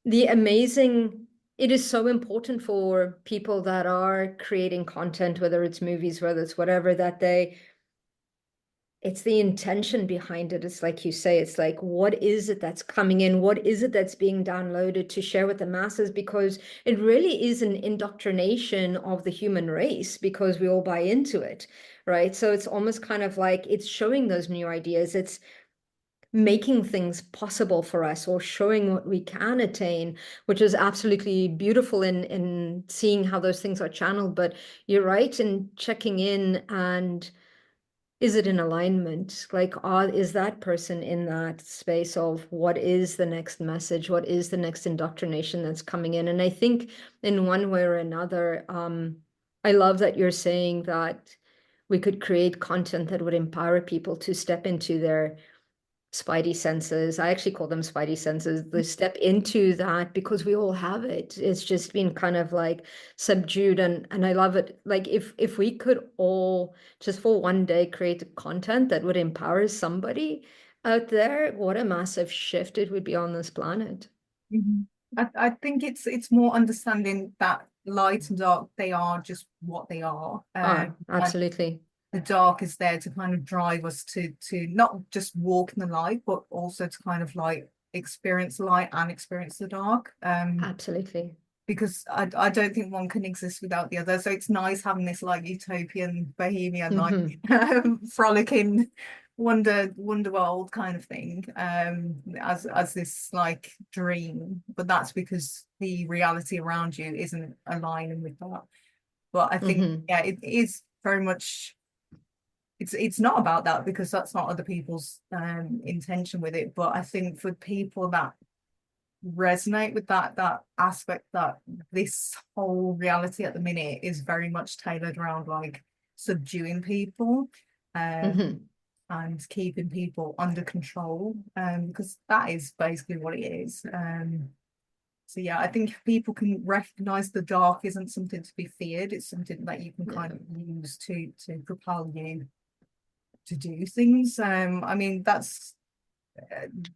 B: the amazing, it is so important for people that are creating content, whether it's movies, whether it's whatever, that it's the intention behind it. It's like you say, it's like, what is it that's coming in? What is it that's being downloaded to share with the masses? Because it really is an indoctrination of the human race, because we all buy into it, right? So it's almost kind of like it's showing those new ideas. It's making things possible for us, or showing what we can attain, which is absolutely beautiful in seeing how those things are channeled. But you're right in checking in, and is it in alignment? Like, is that person in that space of what is the next message? What is the next indoctrination that's coming in? And I think in one way or another, I love that you're saying that we could create content that would empower people to step into their spidey senses. I actually call them spidey senses. They step into that because we all have it. It's just been kind of like subdued, and I love it. Like if we could all just for one day create content that would empower somebody out there, what a massive shift it would be on this planet.
C: Mhm. I think it's more understanding that light and dark, they are just what they are.
B: Ah,
C: And
B: absolutely.
C: the dark is there to kind of drive us to not just walk in the light, but also to kind of like experience light and experience the dark.
B: Absolutely.
C: Because I don't think one can exist without the other. So it's nice having this like utopian bohemian like
B: Hmm.
C: frolicking wonder world kind of thing, as this like dream. But that's because the reality around you isn't aligning with that. But I think,
B: Hmm.
C: yeah, it is very much, it's not about that, because that's not other people's intention with it. But I think for people that resonate with that aspect, that this whole reality at the minute is very much tailored around like subduing people, um
B: Hmm.
C: and keeping people under control, because that is basically what it is. So yeah, I think if people can recognize the dark isn't something to be feared, it's something that you can
B: Yeah.
C: kind of use to propel you to do things. I mean, that's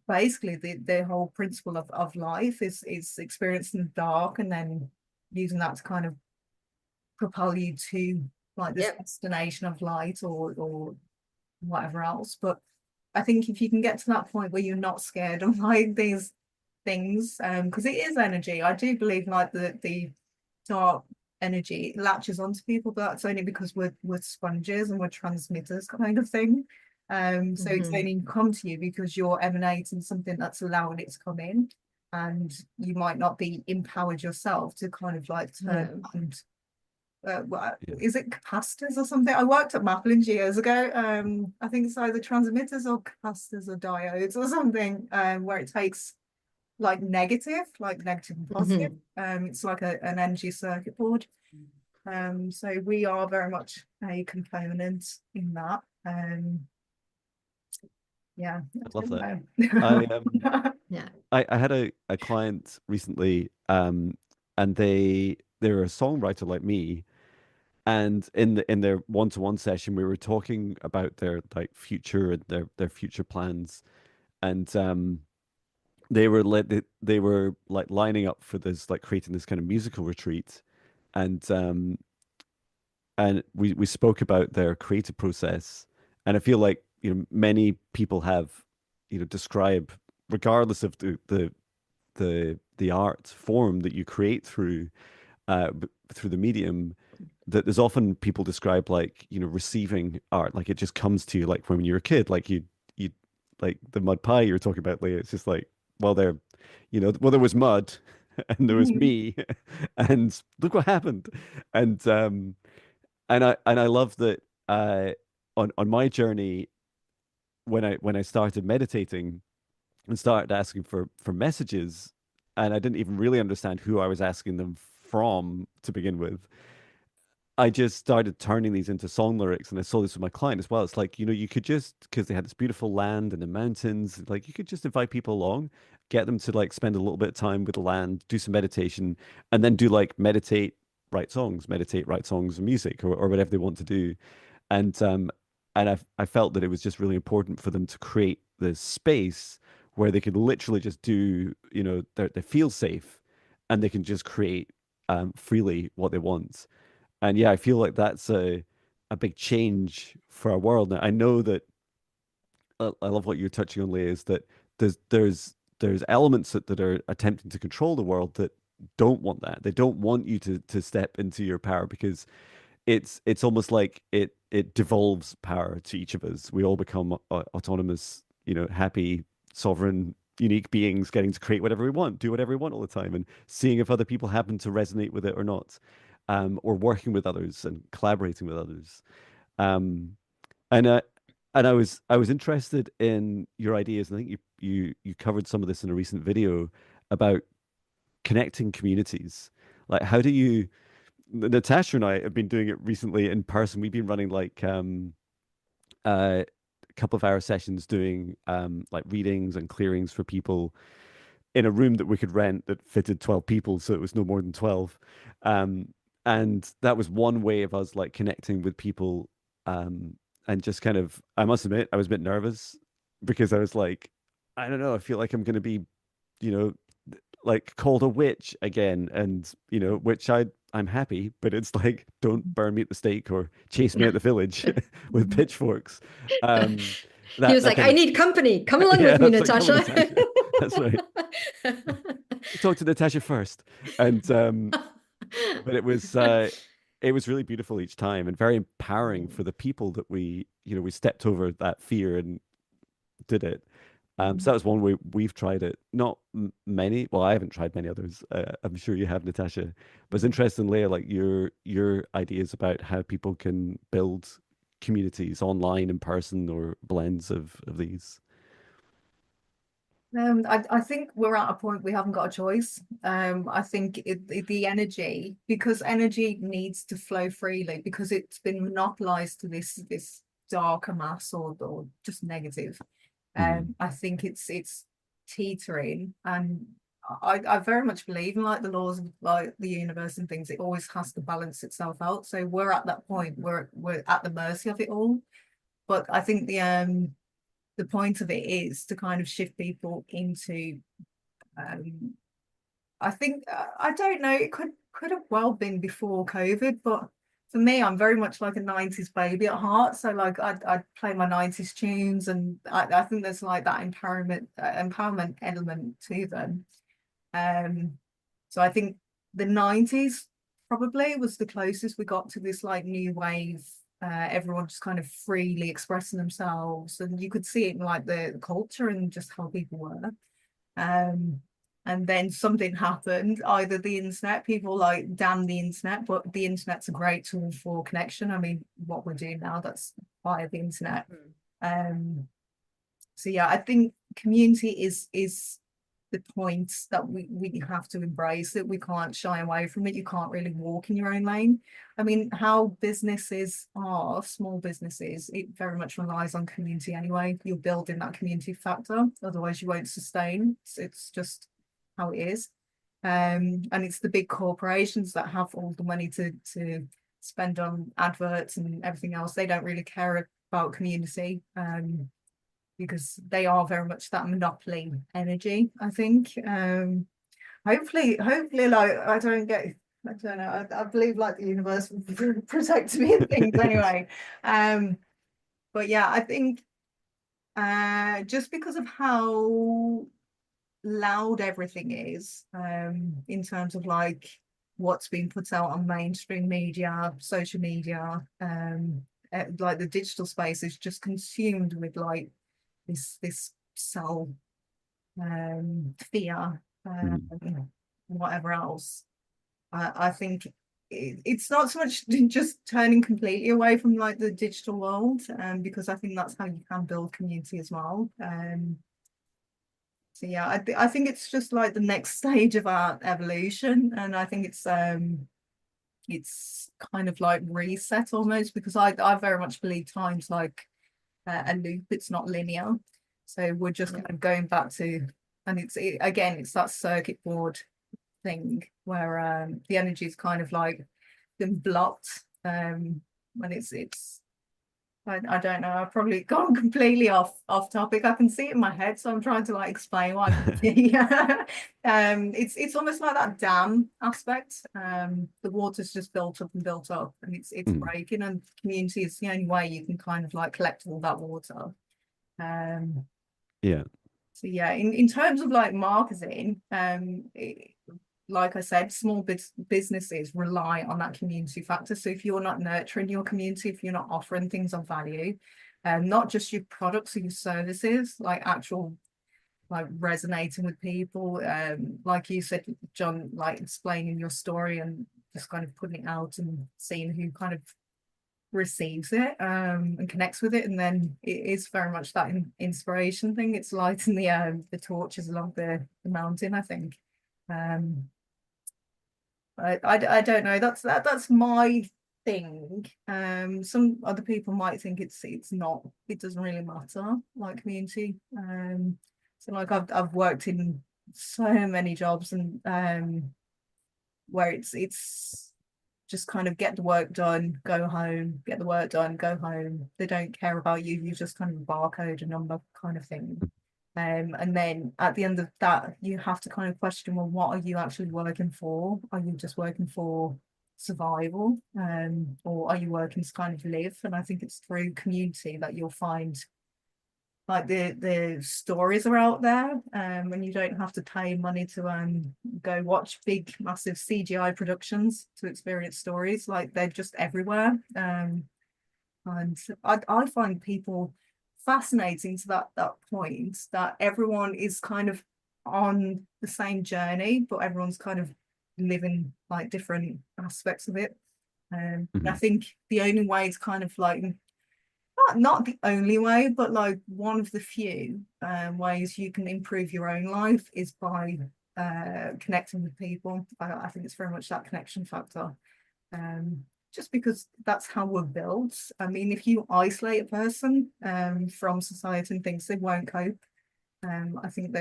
C: basically the whole principle of life is experiencing the dark, and then using that to kind of propel you to like this
B: Yep.
C: destination of light, or whatever else. But I think if you can get to that point where you're not scared of like these things, because it is energy. I do believe like the dark energy latches onto people, but that's only because we're sponges and we're transmitters kind of thing. So it's
B: Hmm.
C: only come to you because you're emanating something that's allowing it to come in, and you might not be empowered yourself to kind of like turn
B: No.
C: and
A: Yeah.
C: is it capacitors or something? I worked at Maplin years ago. I think it's either transmitters or capacitors or diodes or something, where it takes like negative and positive. It's like an energy circuit board. So we are very much a component in that. Yeah,
A: I love that.
C: I
A: I
C: don't know.
B: Yeah.
A: I had a client recently, and they're a songwriter like me, and in their one-to-one session, we were talking about their like future and their future plans, and they were like lining up for this, like creating this kind of musical retreat, and we spoke about their creative process, and I feel like, you know, many people have, you know, describe, regardless of the art form that you create through through the medium, that there's often people describe, like, you know, receiving art, like it just comes to you, like when you're a kid, like you like the mud pie you were talking about, Leah. It's just like, well, there, you know, well, there was mud and there was me and look what happened. And I love that on my journey, when I started meditating and started asking for messages, and I didn't even really understand who I was asking them from to begin with. I just started turning these into song lyrics, and I saw this with my client as well. It's like, you know, you could just, because they had this beautiful land in the mountains, like you could just invite people along, get them to like spend a little bit of time with the land, do some meditation, and then do like meditate, write songs and music, or whatever they want to do. And I felt that it was just really important for them to create this space where they could literally just do, you know, they feel safe, and they can just create freely what they want. And yeah, I feel like that's a big change for our world. Now, I know that I love what you're touching on, Leah, is that there's elements that are attempting to control the world that don't want that. They don't want you to step into your power, because it's almost like it devolves power to each of us. We all become autonomous, you know, happy, sovereign, unique beings, getting to create whatever we want, do whatever we want all the time, and seeing if other people happen to resonate with it or not, or working with others and collaborating with others. Um, and I was interested in your ideas, and I think you covered some of this in a recent video about connecting communities. Like, how do you Natasha and I have been doing it recently in person. We've been running like a couple of hour sessions doing like readings and clearings for people in a room that we could rent that fitted 12 people, so it was no more than 12. Um, and that was one way of us like connecting with people, and just kind of, I must admit, I was a bit nervous because I was like, I don't know, I feel like I'm going to be, you know, like called a witch again, and you know, which I'm happy, but it's like, don't burn me at the stake or chase me out the village with pitchforks. Um,
B: He was
A: that
B: like,
A: kind
B: I
A: of
B: need company. Come along
A: yeah,
B: with me,
A: that's like, come on,
B: Natasha.
A: Natasha. That's right. Talk to Natasha first, and but it was really beautiful each time, and very empowering for the people that we, you know, we stepped over that fear and did it. So that was one way we've tried it. Not many. Well, I haven't tried many others. I'm sure you have, Natasha. But it's interesting, Leah, like your ideas about how people can build communities online, in person, or blends of these.
C: I think we're at a point we haven't got a choice. I think the energy, because energy needs to flow freely, because it's been monopolized to this darker mass, or just negative.
A: Mm.
C: I think it's teetering, and I very much believe in like the laws of like the universe and things. It always has to balance itself out. So we're at that point. We're at the mercy of it all. But I think the point of it is to kind of shift people into um I think I don't know, it could have well been before COVID, but for me, I'm very much like a 90s baby at heart. So like I'd play my 90s tunes, and I think there's like that empowerment element to them. um so I think the 90s probably was the closest we got to this like new wave, everyone just kind of freely expressing themselves, and you could see it in like the culture and just how people were. Um, and then something happened, either the internet, people like damn the internet, but the internet's a great tool for connection. I mean, what we're doing now, that's via the internet. So yeah, I think community is the point that we have to embrace it. We can't shy away from it. You can't really walk in your own lane. I mean, how businesses are, small businesses, it very much relies on community anyway. You're building that community factor, otherwise you won't sustain. It's just how it is. And it's the big corporations that have all the money to spend on adverts and everything else. They don't really care about community. Because they are very much that monopoly energy, I think. Hopefully, like I don't know, I believe like the universe will protect me and things anyway. But yeah, I think just because of how loud everything is, in terms of like what's being put out on mainstream media, social media, like the digital space is just consumed with like this soul, fear, whatever else. I think it's not so much just turning completely away from like the digital world, because I think that's how you can build community as well. So yeah, I think it's just like the next stage of our evolution, and I think it's kind of like reset almost, because I very much believe time's like a loop, it's not linear. So we're just kind of going back to, and again, it's that circuit board thing where the energy is kind of like been blocked. And it's I don't know, I've probably gone completely off topic. I can see it in my head, so I'm trying to like explain what I can see. It's almost like that dam aspect. The water's just built up and built up, and it's breaking, and community is the only way you can kind of like collect all that water.
A: Yeah.
C: So yeah, in terms of like marketing, like I said, small businesses rely on that community factor. So if you're not nurturing your community, if you're not offering things of value, not just your products or your services, like actual like resonating with people, like you said, John, like explaining your story and just kind of putting it out and seeing who kind of receives it, and connects with it, and then it is very much that inspiration thing. It's lighting the torches along the mountain, I think. I don't know, that's my thing. Some other people might think it's not, it doesn't really matter, like community. So like I've worked in so many jobs, and where it's just kind of get the work done, go home, get the work done, go home. They don't care about you. You just kind of barcode a number kind of thing. And then at the end of that, you have to kind of question, well, what are you actually working for? Are you just working for survival? Or are you working to kind of live? And I think it's through community that you'll find like the stories are out there, and you don't have to pay money to go watch big massive CGI productions to experience stories. Like they're just everywhere. And I find people fascinating to that point, that everyone is kind of on the same journey, but everyone's kind of living like different aspects of it. And I think the only way to kind of like, not the only way, but like one of the few ways you can improve your own life is by connecting with people. I think it's very much that connection factor. Just because that's how we're built. I mean, if you isolate a person from society and things, they won't cope. I think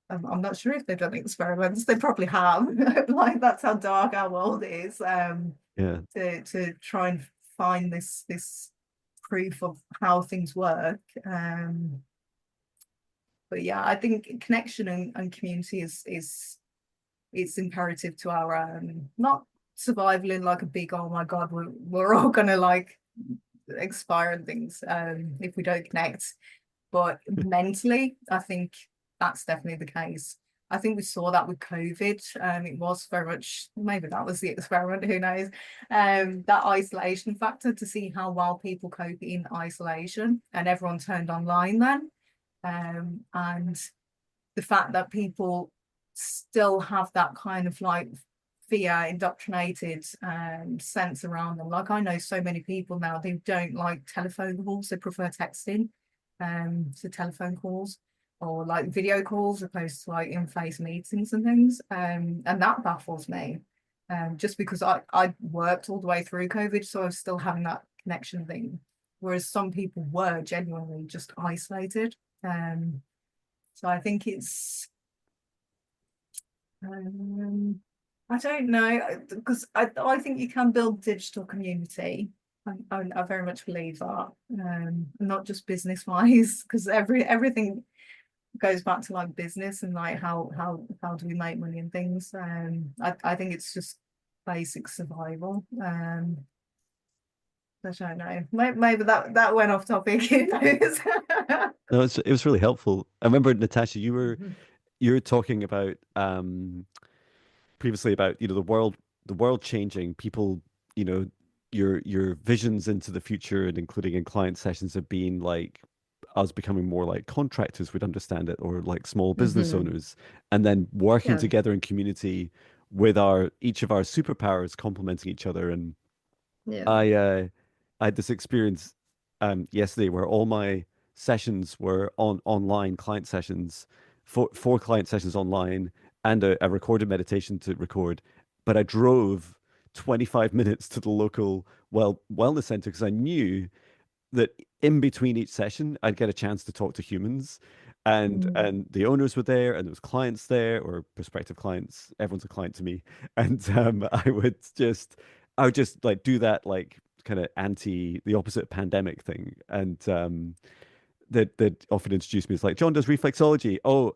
C: I'm not sure if they've done experiments. They probably have. Like that's how dark our world is.
A: Yeah.
C: To try and find this proof of how things work. But yeah, I think connection and community is it's imperative to our not survival in like a big, oh my god, we're all gonna like expire and things if we don't connect, but mentally I think that's definitely the case. I think we saw that with COVID. It was very much, maybe that was the experiment, who knows, that isolation factor, to see how well people cope in isolation, and everyone turned online then. And the fact that people still have that kind of like fear indoctrinated sense around them. Like I know so many people now who don't like telephone calls, they prefer texting to telephone calls or like video calls opposed to like in-face meetings and things. And that baffles me. Just because I worked all the way through COVID, so I was still having that connection thing. Whereas some people were genuinely just isolated. So I think it's I don't know because I think you can build digital community. I very much believe that, not just business wise, because everything goes back to like business and like how do we make money and things. I think it's just basic survival. I don't know. Maybe that went off topic. Who knows?
A: No, it was really helpful. I remember Natasha,
B: Mhm.
A: you were talking about previously about the world changing, people, your visions into the future and including in client sessions have been like us becoming more like contractors would understand it, or like small business
B: Mhm.
A: owners, and then working
B: Yeah.
A: together in community with our each of our superpowers complementing each other. And
B: Yeah.
A: I had this experience yesterday where all my sessions were online client sessions, four client sessions online, and a recorded meditation to record. But I drove 25 minutes to the local wellness center because I knew that in between each session, I'd get a chance to talk to humans,
B: Mm.
A: and the owners were there, and there was clients there or prospective clients. Everyone's a client to me, and I would just like do that like kind of the opposite pandemic thing, and that often introduced me as like John does reflexology. Oh,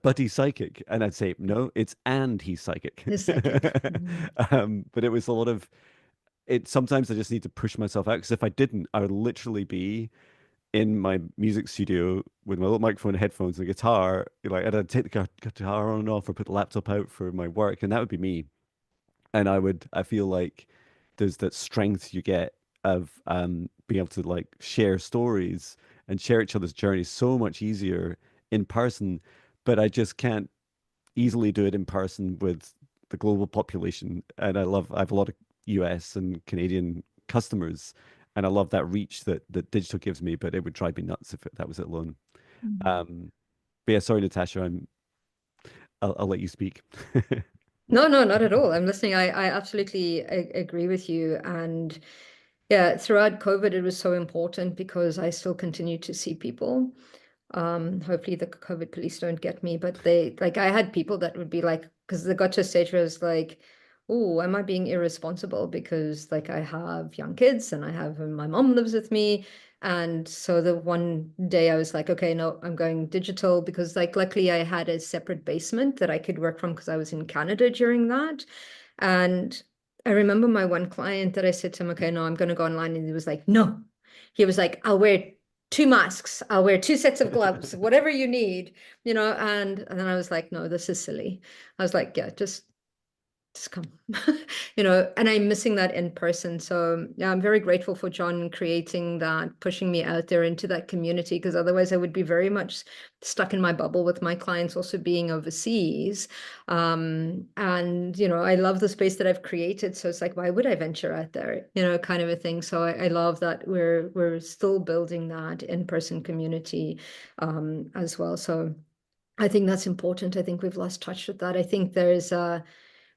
A: Buddy's psychic, and I'd say no, it's and he's psychic.
B: His psychic. Mm.
A: But it was a lot of it. Sometimes I just need to push myself out because if I didn't, I would literally be in my music studio with my little microphone, headphones, and a guitar. Like, and I'd take the guitar on and off, or put the laptop out for my work, and that would be me. And I feel like there's that strength you get of being able to like share stories and share each other's journeys so much easier in person. But I just can't easily do it in person with the global population. And I have a lot of US and Canadian customers, and I love that reach that digital gives me, but it would drive me nuts if that was it alone.
C: Mm.
A: Um, but yeah, sorry, Natasha, I'll let you speak.
B: No, no, not at all. I'm listening. I absolutely agree with you. And yeah, throughout COVID, it was so important because I still continue to see people. Hopefully the COVID police don't get me, but they like I had people that would be like, because they got to a stage where I was like, oh, am I being irresponsible? Because like I have young kids and I have my mom lives with me. And so the one day I was like, okay, no, I'm going digital because like luckily I had a separate basement that I could work from because I was in Canada during that. And I remember my one client that I said to him, okay, no, I'm going to go online. And he was like, no. He was like, I'll wear two masks, I'll wear two sets of gloves, whatever you need, and then I was like, no, this is silly. I was like, yeah, just come. And I'm missing that in person. So yeah, I'm very grateful for John creating that, pushing me out there into that community, because otherwise I would be very much stuck in my bubble with my clients also being overseas. And I love the space that I've created. So it's like, why would I venture out there? Kind of a thing. So I love that we're still building that in-person community as well. So I think that's important. I think we've lost touch with that. I think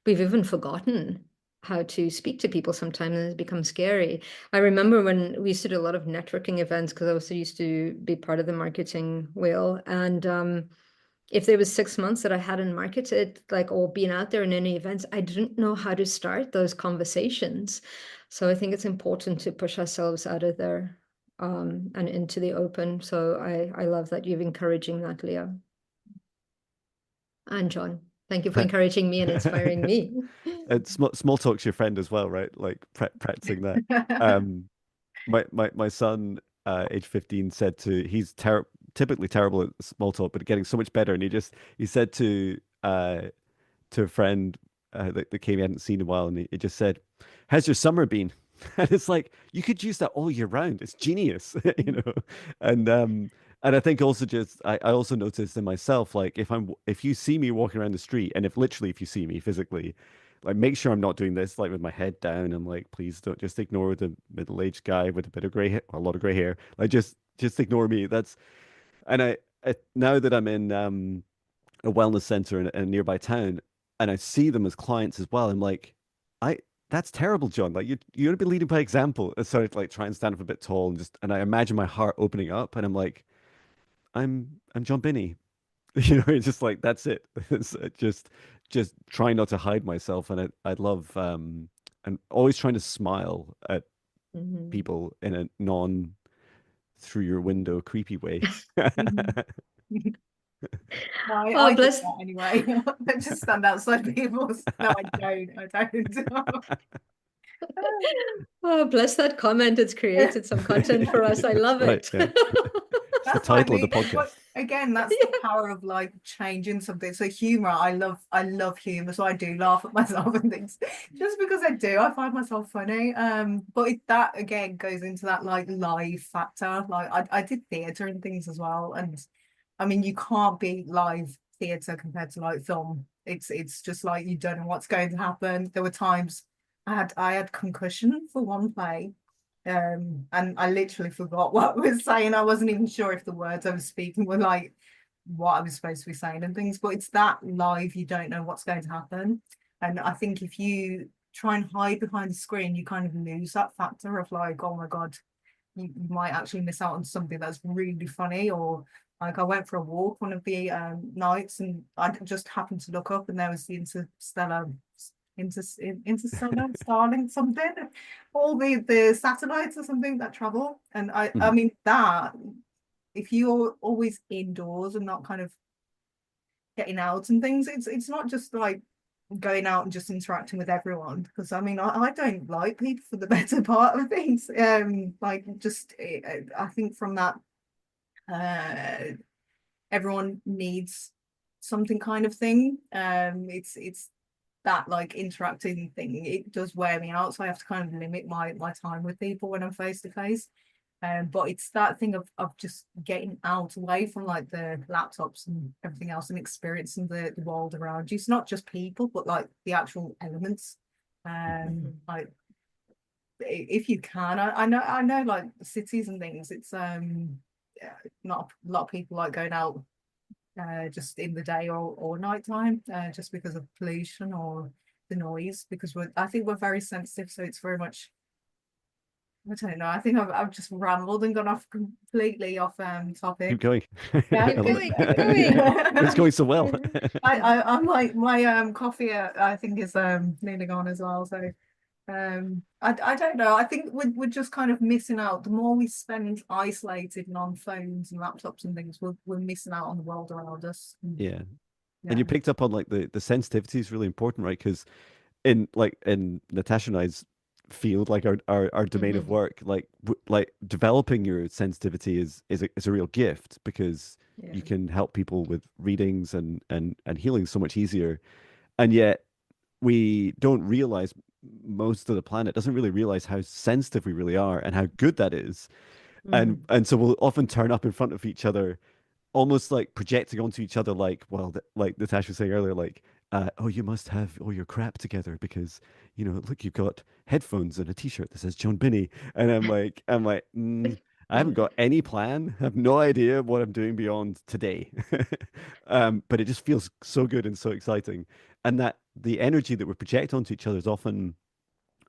B: we've even forgotten how to speak to people sometimes, and it's become scary. I remember when we used to do a lot of networking events because I also used to be part of the marketing wheel. And if there was 6 months that I hadn't marketed, like, or been out there in any events, I didn't know how to start those conversations. So I think it's important to push ourselves out of there and into the open. So I love that you're encouraging that, Leah and John. Thank you for encouraging me and inspiring me.
A: And small talk's your friend as well, right? Like practicing that. Um, my son, age 15, said typically terrible at small talk, but getting so much better. And he said to a friend that came he hadn't seen in a while, and he just said, "How's your summer been?" And it's like you could use that all year round. It's genius, you know. And And I think also just I also noticed in myself, like if you see me walking around the street, and if literally if you see me physically, like make sure I'm not doing this like with my head down and like please don't just ignore the middle-aged guy with a bit of gray hair, a lot of gray hair. Like just ignore me. That's and now that I'm in a wellness center in a nearby town, and I see them as clients as well, I'm like, I that's terrible, John. Like you're gonna be leading by example. And so I like try and stand up a bit tall and I imagine my heart opening up, and I'm like. I'm John Binnie. You know, it's just like that's it. It's just trying not to hide myself, and I love and always trying to smile at
B: Mhm.
A: people in a non through your window creepy way.
C: Mhm. No, I
B: Oh,
C: do
B: bless.
C: that anyway. I just stand outside people's. No, I don't. I don't.
B: Oh, bless that comment. It's created some content for us. I
A: That's
B: love
A: right.
B: it.
A: Yeah, it's the
C: That's what I
A: title of the
C: mean.
A: podcast.
C: But again, that's the power of like changing something. So humor, I love humor. So I do laugh at myself and things. Just because I do, I find myself funny. But that again goes into that like live factor. Like I did theatre and things as well. And I mean, you can't beat live theatre compared to like film. It's just like you don't know what's going to happen. There were times I had concussion for one play, and I literally forgot what I was saying. I wasn't even sure if the words I was speaking were like what I was supposed to be saying and things. But it's that live, you don't know what's going to happen. And I think if you try and hide behind the screen, you kind of lose that factor of like, oh my God, you might actually miss out on something that's really funny. Or like I went for a walk one of the nights, and I just happened to look up and there was the interstellar starling something, all the satellites or something that travel. And I
A: Mhm.
C: mean that if you're always indoors and not kind of getting out and things, it's not just like going out and just interacting with everyone, because I mean I don't like people for the better part of things. Like just I think from that uh everyone needs something kind of thing. It's that like interacting thing, it does wear me out, so I have to kind of limit my time with people when I'm face to face. But it's that thing of just getting out away from like the laptops and everything else and experiencing the world around you. It's not just people, but like the actual elements.
A: Mhm.
B: Mhm.
C: Like if you can, I know like cities and things. It's yeah, not a lot of people like going out just in the day or night time, just because of pollution or the noise. Because I think we're very sensitive, so it's very much. I don't know. I think I've just rambled and gone off completely off
A: Keep
C: topic.
A: going.
C: Yeah.
A: I
B: Keep
A: love it.
B: going, keep
A: Yeah,
B: going.
A: it's going so well.
C: I'm like my coffee I think is nearly gone as well. So I don't know. I think we're just kind of missing out. The more we spend isolated and on phones and laptops and things, we're missing out on the world around us.
A: Yeah. And
C: Yeah.
A: you picked up on like the sensitivity is really important, right? Because in like in Natasha and I's field, like our domain of
B: Mhm.
A: work, like developing your sensitivity is a real gift because
B: Yeah.
A: you can help people with readings and healing so much easier. And yet we don't realize most of the planet doesn't really realize how sensitive we really are and how good that is.
B: Mhm.
A: And so we'll often turn up in front of each other almost like projecting onto each other, like, well, like Natasha was saying earlier, like, oh, you must have all your crap together because, you know, look, you've got headphones and a t-shirt that says John Binnie. And I haven't got any plan. I have no idea what I'm doing beyond today. But it just feels so good and so exciting. And that the energy that we project onto each other is often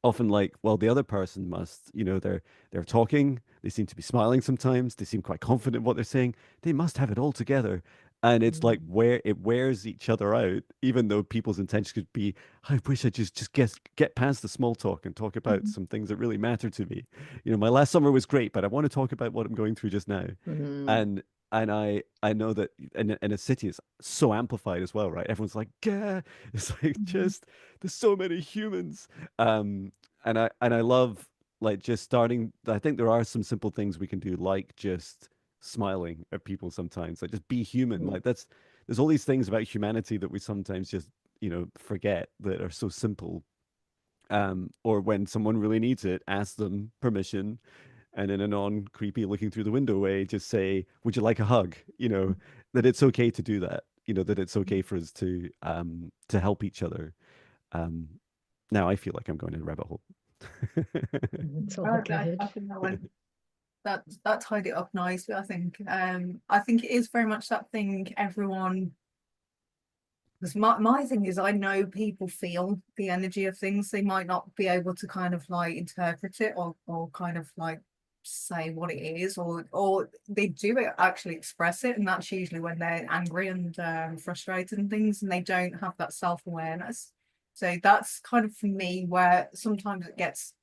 A: like, well, the other person must, you know, they're talking, they seem to be smiling sometimes, they seem quite confident in what they're saying, they must have it all together. And it's like
B: Mhm.
A: where it wears each other out, even though people's intention could be, I wish I just get past the small talk and talk about
C: Mhm.
A: some things that really matter to me. You know, my last summer was great, but I want to talk about what I'm going through just now.
B: Mhm.
A: And I know that in a city it's so amplified as well, right? Everyone's like, yeah, it's like
C: Mhm.
A: just there's so many humans. Um, and I love like just starting. I think there are some simple things we can do, like just smiling at people sometimes, like just be human.
B: Mhm.
A: Like there's all these things about humanity that we sometimes just forget that are so simple. Or when someone really needs it, ask them permission, and in a non-creepy looking through the window way, just say, "Would you like a hug?" That it's okay to do that. That it's okay for us to help each other. Um, Now I feel like I'm going in a rabbit hole.
B: It's all
C: I
B: good.
C: think that tied it up nicely. I think it is very much that thing everyone. Because my thing is, I know people feel the energy of things. They might not be able to kind of like interpret it or kind of like say what it is, or they do actually express it, and that's usually when they're angry and frustrated and things, and they don't have that self-awareness. So that's kind of for me where sometimes it gets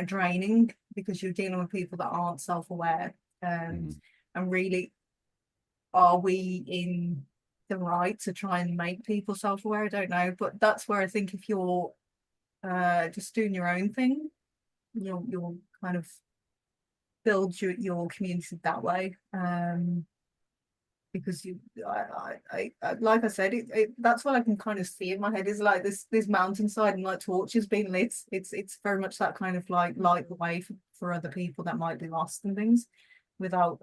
C: draining because you're dealing with people that aren't self-aware.
A: Mhm.
C: And really, are we in the right to try and make people self-aware? I don't know, but that's where I think if you're just doing your own thing, you'll kind of build your community that way. Because like I said, that's what I can kind of see in my head is like this mountainside and like torches being lit. It's very much that kind of like light the way for other people that might be lost and things, without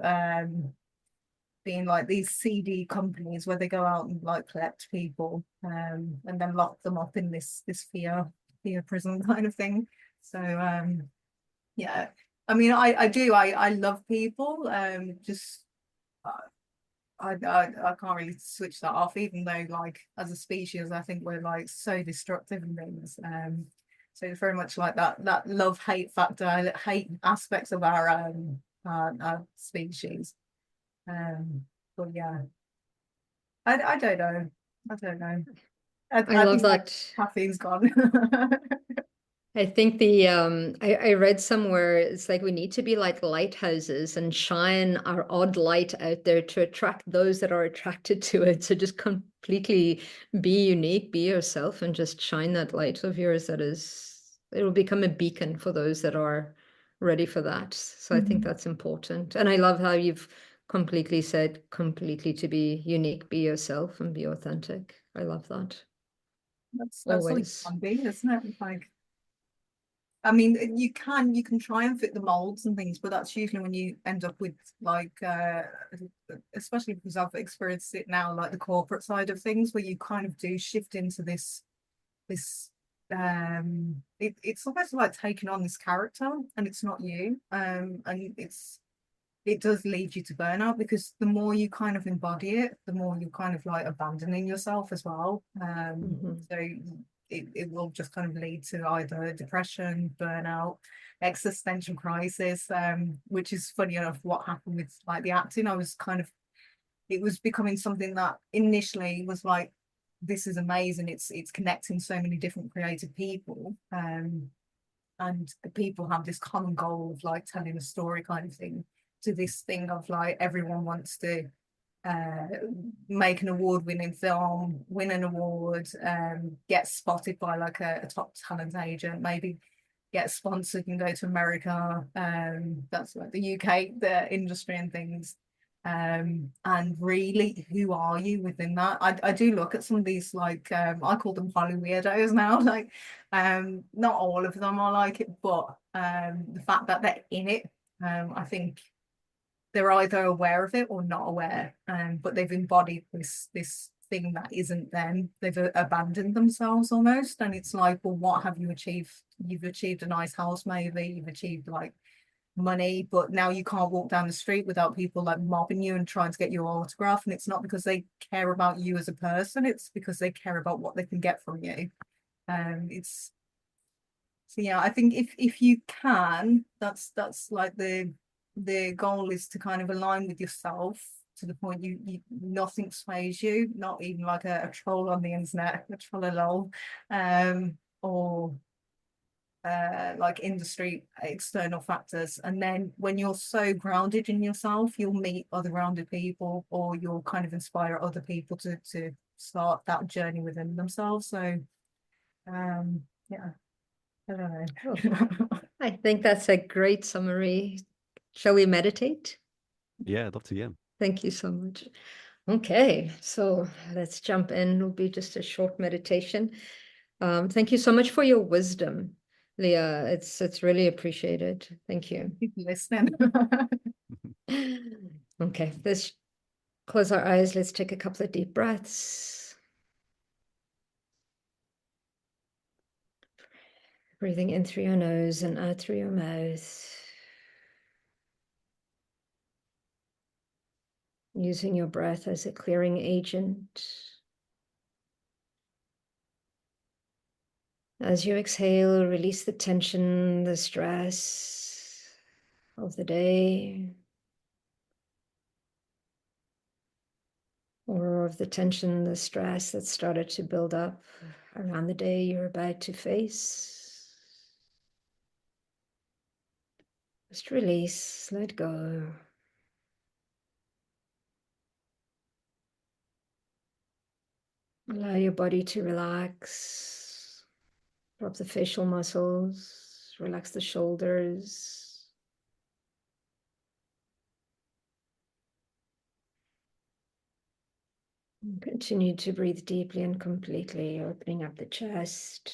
C: being like these CD companies where they go out and like collect people and then lock them up in this fear prison kind of thing. So yeah, I mean, I love people. Just I can't really switch that off, even though like as a species, I think we're like so destructive and things. So it's very much like that love hate factor, hate aspects of our species. Um, but yeah, I don't know. I don't know.
B: I
C: I
B: love
C: think my
B: that.
C: caffeine's gone.
B: I think I read somewhere it's like we need to be like lighthouses and shine our odd light out there to attract those that are attracted to it. So just completely be unique, be yourself, and just shine that light of yours that it'll become a beacon for those that are ready for that. So I think
C: Mhm.
B: that's important. And I love how you've completely said completely to be unique, be yourself and be authentic. I love that.
C: That's all you
B: Always.
C: can be, isn't it? Like, I mean, you can try and fit the molds and things, but that's usually when you end up with like especially because I've experienced it now, like the corporate side of things, where you kind of do shift into this it's almost like taking on this character and it's not you. And it does lead you to burnout because the more you kind of embody it, the more you're kind of like abandoning yourself as well.
B: Mhm.
C: So it will just kind of lead to either depression, burnout, existential crisis, which is funny enough what happened with like the acting. It was becoming something that initially was like, this is amazing. It's connecting so many different creative people. And the people have this common goal of like telling a story kind of thing, to this thing of like everyone wants to uh make an award-winning film, win an award, get spotted by like a top talent agent, maybe get sponsored and go to America. That's like the UK, the industry and things. And really, who are you within that? I do look at some of these like I call them poly weirdos now. Like not all of them are like it, but the fact that they're in it, I think they're either aware of it or not aware. But they've embodied this thing that isn't them. They've abandoned themselves almost, and it's like, well, what have you achieved? You've achieved a nice house, maybe you've achieved like money, but now you can't walk down the street without people like mobbing you and trying to get your autograph. And it's not because they care about you as a person, it's because they care about what they can get from you. It's so yeah, I think if you can, that's like the goal is to kind of align with yourself to the point you nothing sways you, not even like a troll on the internet, a troll or like industry external factors. And then when you're so grounded in yourself, you'll meet other grounded people, or you'll kind of inspire other people to start that journey within themselves. So yeah, I don't
B: Cool.
C: know.
B: I think that's a great summary. Shall we meditate?
A: Yeah, I'd love to. Yeah.
B: Thank you so much. Okay, so let's jump in. It'll be just a short meditation. Thank you so much for your wisdom. Leah. It's really appreciated. Thank you.
C: Keep listening.
B: Okay, let's close our eyes. Let's take a couple of deep breaths. Breathing in through your nose and out through your mouth. Using your breath as a clearing agent. As you exhale, release the tension, the stress of the day, or of the tension, the stress that started to build up around the day you're about to face. Just release, let go. Allow your body to relax. Drop the facial muscles, relax the shoulders. And continue to breathe deeply and completely, opening up the chest.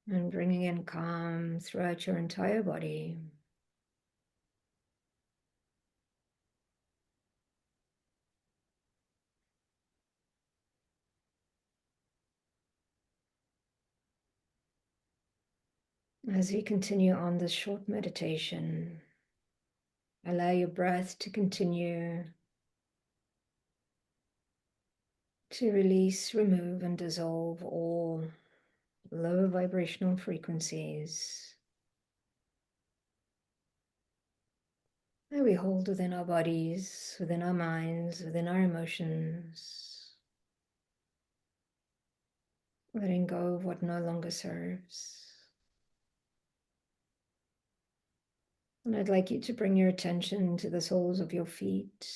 B: And bringing in calm throughout your entire body. As we continue on this short meditation, allow your breath to continue to release, remove, and dissolve all low vibrational frequencies that we hold within our bodies, within our minds, within our emotions, letting go of what no longer serves. And I'd like you to bring your attention to the soles of your feet.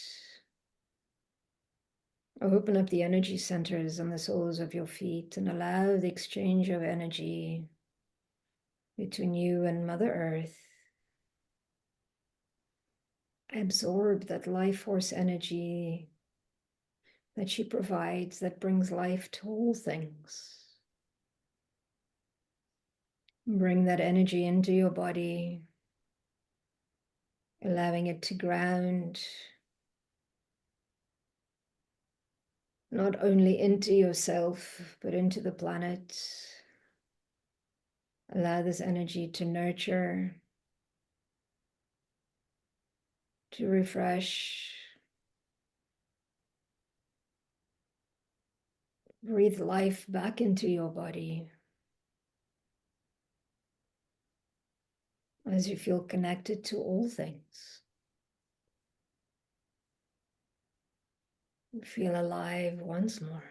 B: Open up the energy centers on the soles of your feet and allow the exchange of energy between you and Mother Earth. Absorb that life force energy that she provides that brings life to all things. Bring that energy into your body, allowing it to ground not only into yourself, but into the planet. Allow this energy to nurture, to refresh. Breathe life back into your body as you feel connected to all things. Feel alive once more.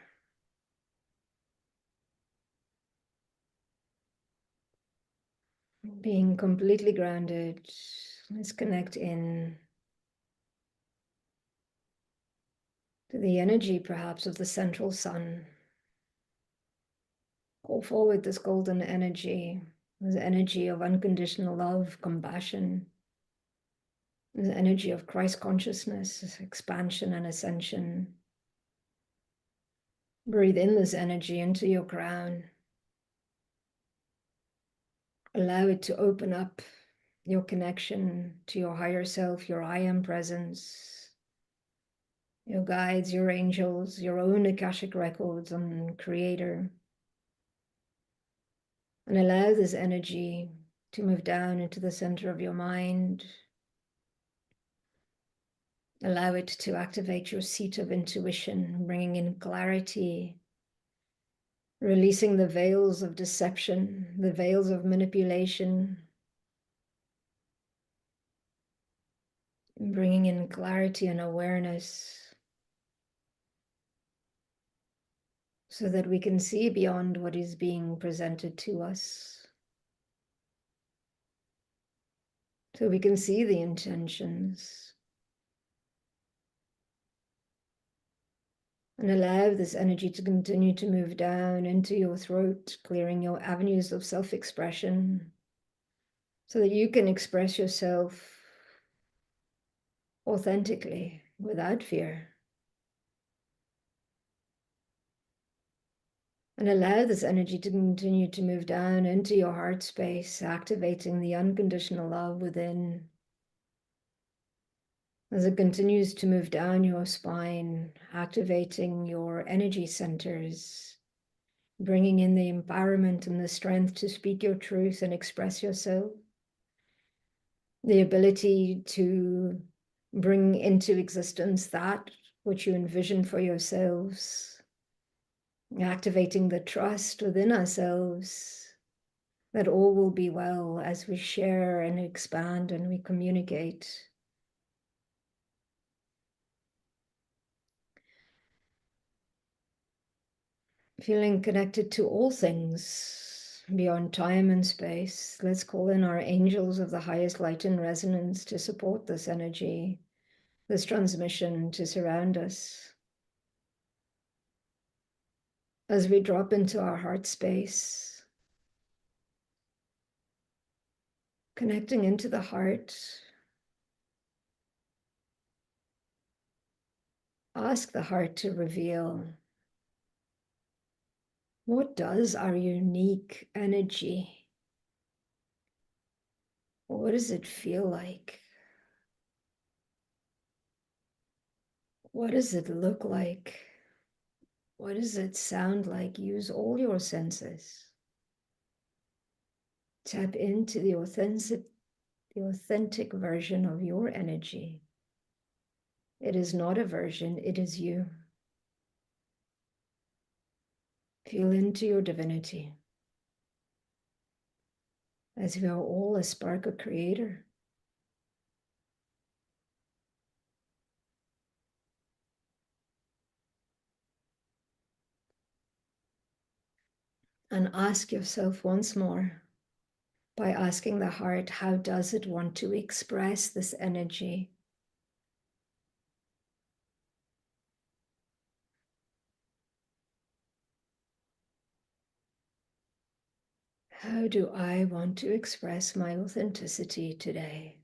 B: Being completely grounded, let's connect in to the energy perhaps of the central sun. Call forward this golden energy, this energy of unconditional love, compassion, this energy of Christ consciousness, expansion and ascension. Breathe in this energy into your crown. Allow it to open up your connection to your higher self, your I am presence, your guides, your angels, your own Akashic records and creator. And allow this energy to move down into the center of your mind. Allow it to activate your seat of intuition, bringing in clarity, releasing the veils of deception, the veils of manipulation, bringing in clarity and awareness so that we can see beyond what is being presented to us. So we can see the intentions and allow this energy to continue to move down into your throat, clearing your avenues of self-expression so that you can express yourself authentically without fear. And allow this energy to continue to move down into your heart space, activating the unconditional love within. As it continues to move down your spine, activating your energy centers, bringing in the empowerment and the strength to speak your truth and express yourself, the ability to bring into existence that which you envision for yourselves, activating the trust within ourselves that all will be well as we share and expand and we communicate. Feeling connected to all things beyond time and space. Let's call in our angels of the highest light and resonance to support this energy, this transmission to surround us. As we drop into our heart space, connecting into the heart, ask the heart to reveal, what does our unique energy, what does it feel like? What does it look like? What does it sound like? Use all your senses. Tap into the authentic version of your energy. It is not a version, it is you. Feel into your divinity, as we are all a spark of creator. And ask yourself once more, by asking the heart, how does it want to express this energy? How do I want to express my authenticity today?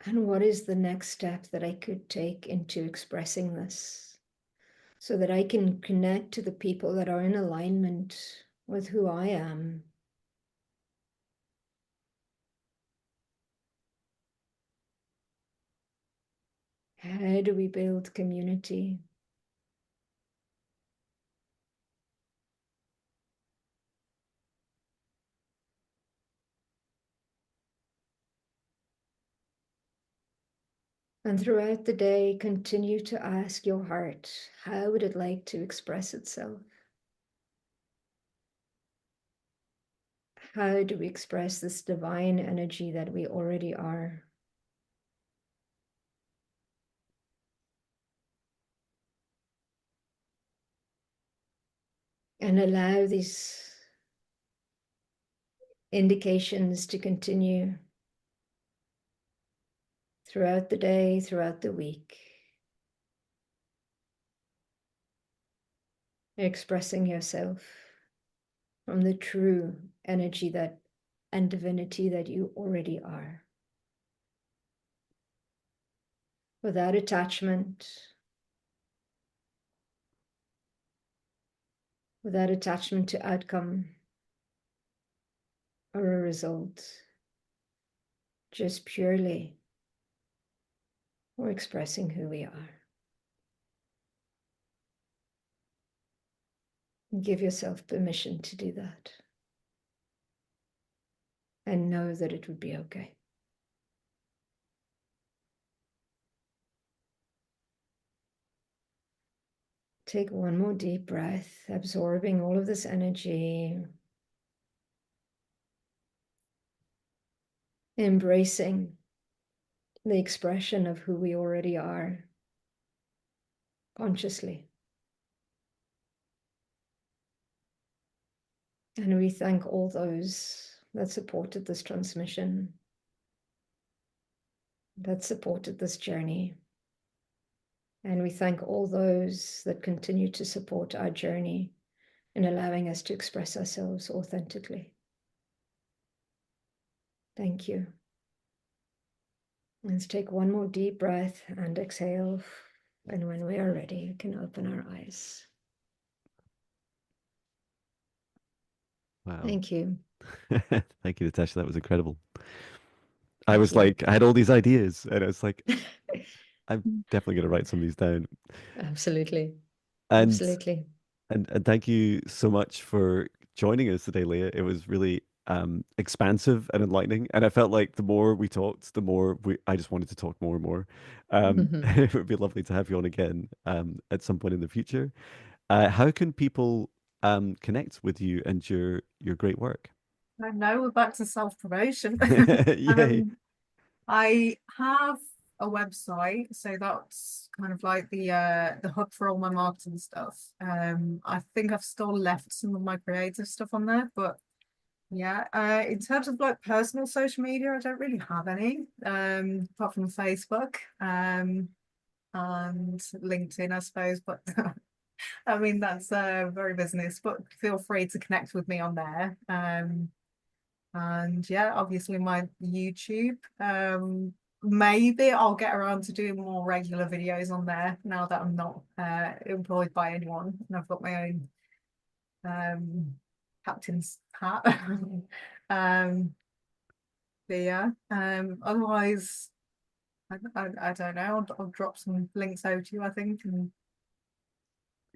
B: And what is the next step that I could take into expressing this so that I can connect to the people that are in alignment with who I am? How do we build community? And throughout the day, continue to ask your heart, how would it like to express itself? How do we express this divine energy that we already are? And allow these indications to continue throughout the day, throughout the week. Expressing yourself from the true energy that and divinity that you already are. Without attachment, without attachment to outcome or a result, just purely we're expressing who we are. Give yourself permission to do that. And know that it would be okay. Take one more deep breath, absorbing all of this energy, embracing the expression of who we already are consciously. And we thank all those that supported this transmission, that supported this journey. And we thank all those that continue to support our journey in allowing us to express ourselves authentically. Thank you. Let's take one more deep breath and exhale. And when we are ready, we can open our eyes.
A: Wow.
B: Thank you.
A: Thank you, Natasha. That was incredible. I
B: Thank
A: was
B: you.
A: like, I had all these ideas, and I was like, I'm definitely going to write some of these down.
B: Absolutely.
A: And
B: Absolutely.
A: and thank you so much for joining us today, Leah. It was really expansive and enlightening, and I felt like the more we talked, the more I just wanted to talk more and more. It would be lovely to have you on again at some point in the future. How can people connect with you and your great work?
C: I know we're back to self-promotion.
A: Yay.
C: I have a website, so that's kind of like the hub for all my marketing stuff. I think I've still left some of my creative stuff on there, but yeah, in terms of like personal social media, I don't really have any, apart from Facebook, and LinkedIn, I suppose, but I mean that's very business, but feel free to connect with me on there. And yeah, obviously my YouTube. Maybe I'll get around to doing more regular videos on there now that I'm not employed by anyone and I've got my own captain's hat. um, but yeah, otherwise, I don't know. I'll drop some links over to you, I think. And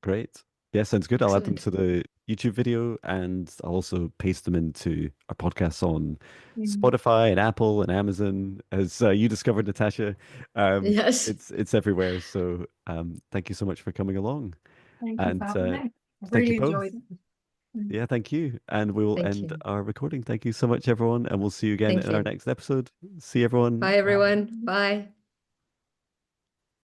A: Great. Yeah, sounds good. I'll add them
B: Excellent.
A: to the YouTube video and I'll also paste them into our podcasts on
C: mm,
A: Spotify and Apple and Amazon. As you discovered, Natasha,
B: Yes.
A: it's everywhere. So thank you so much for coming along.
C: thank you for
A: And
C: having me. I
A: thank you
C: really
A: both.
C: enjoyed it. Mm,
A: Yeah, thank you. And we will
B: Thank
A: end
B: you.
A: our recording. Thank you so much, everyone. And we'll see you again
B: Thank
A: in our
B: you.
A: next episode. See you, everyone.
B: Bye,
A: Bye.
B: everyone. Bye.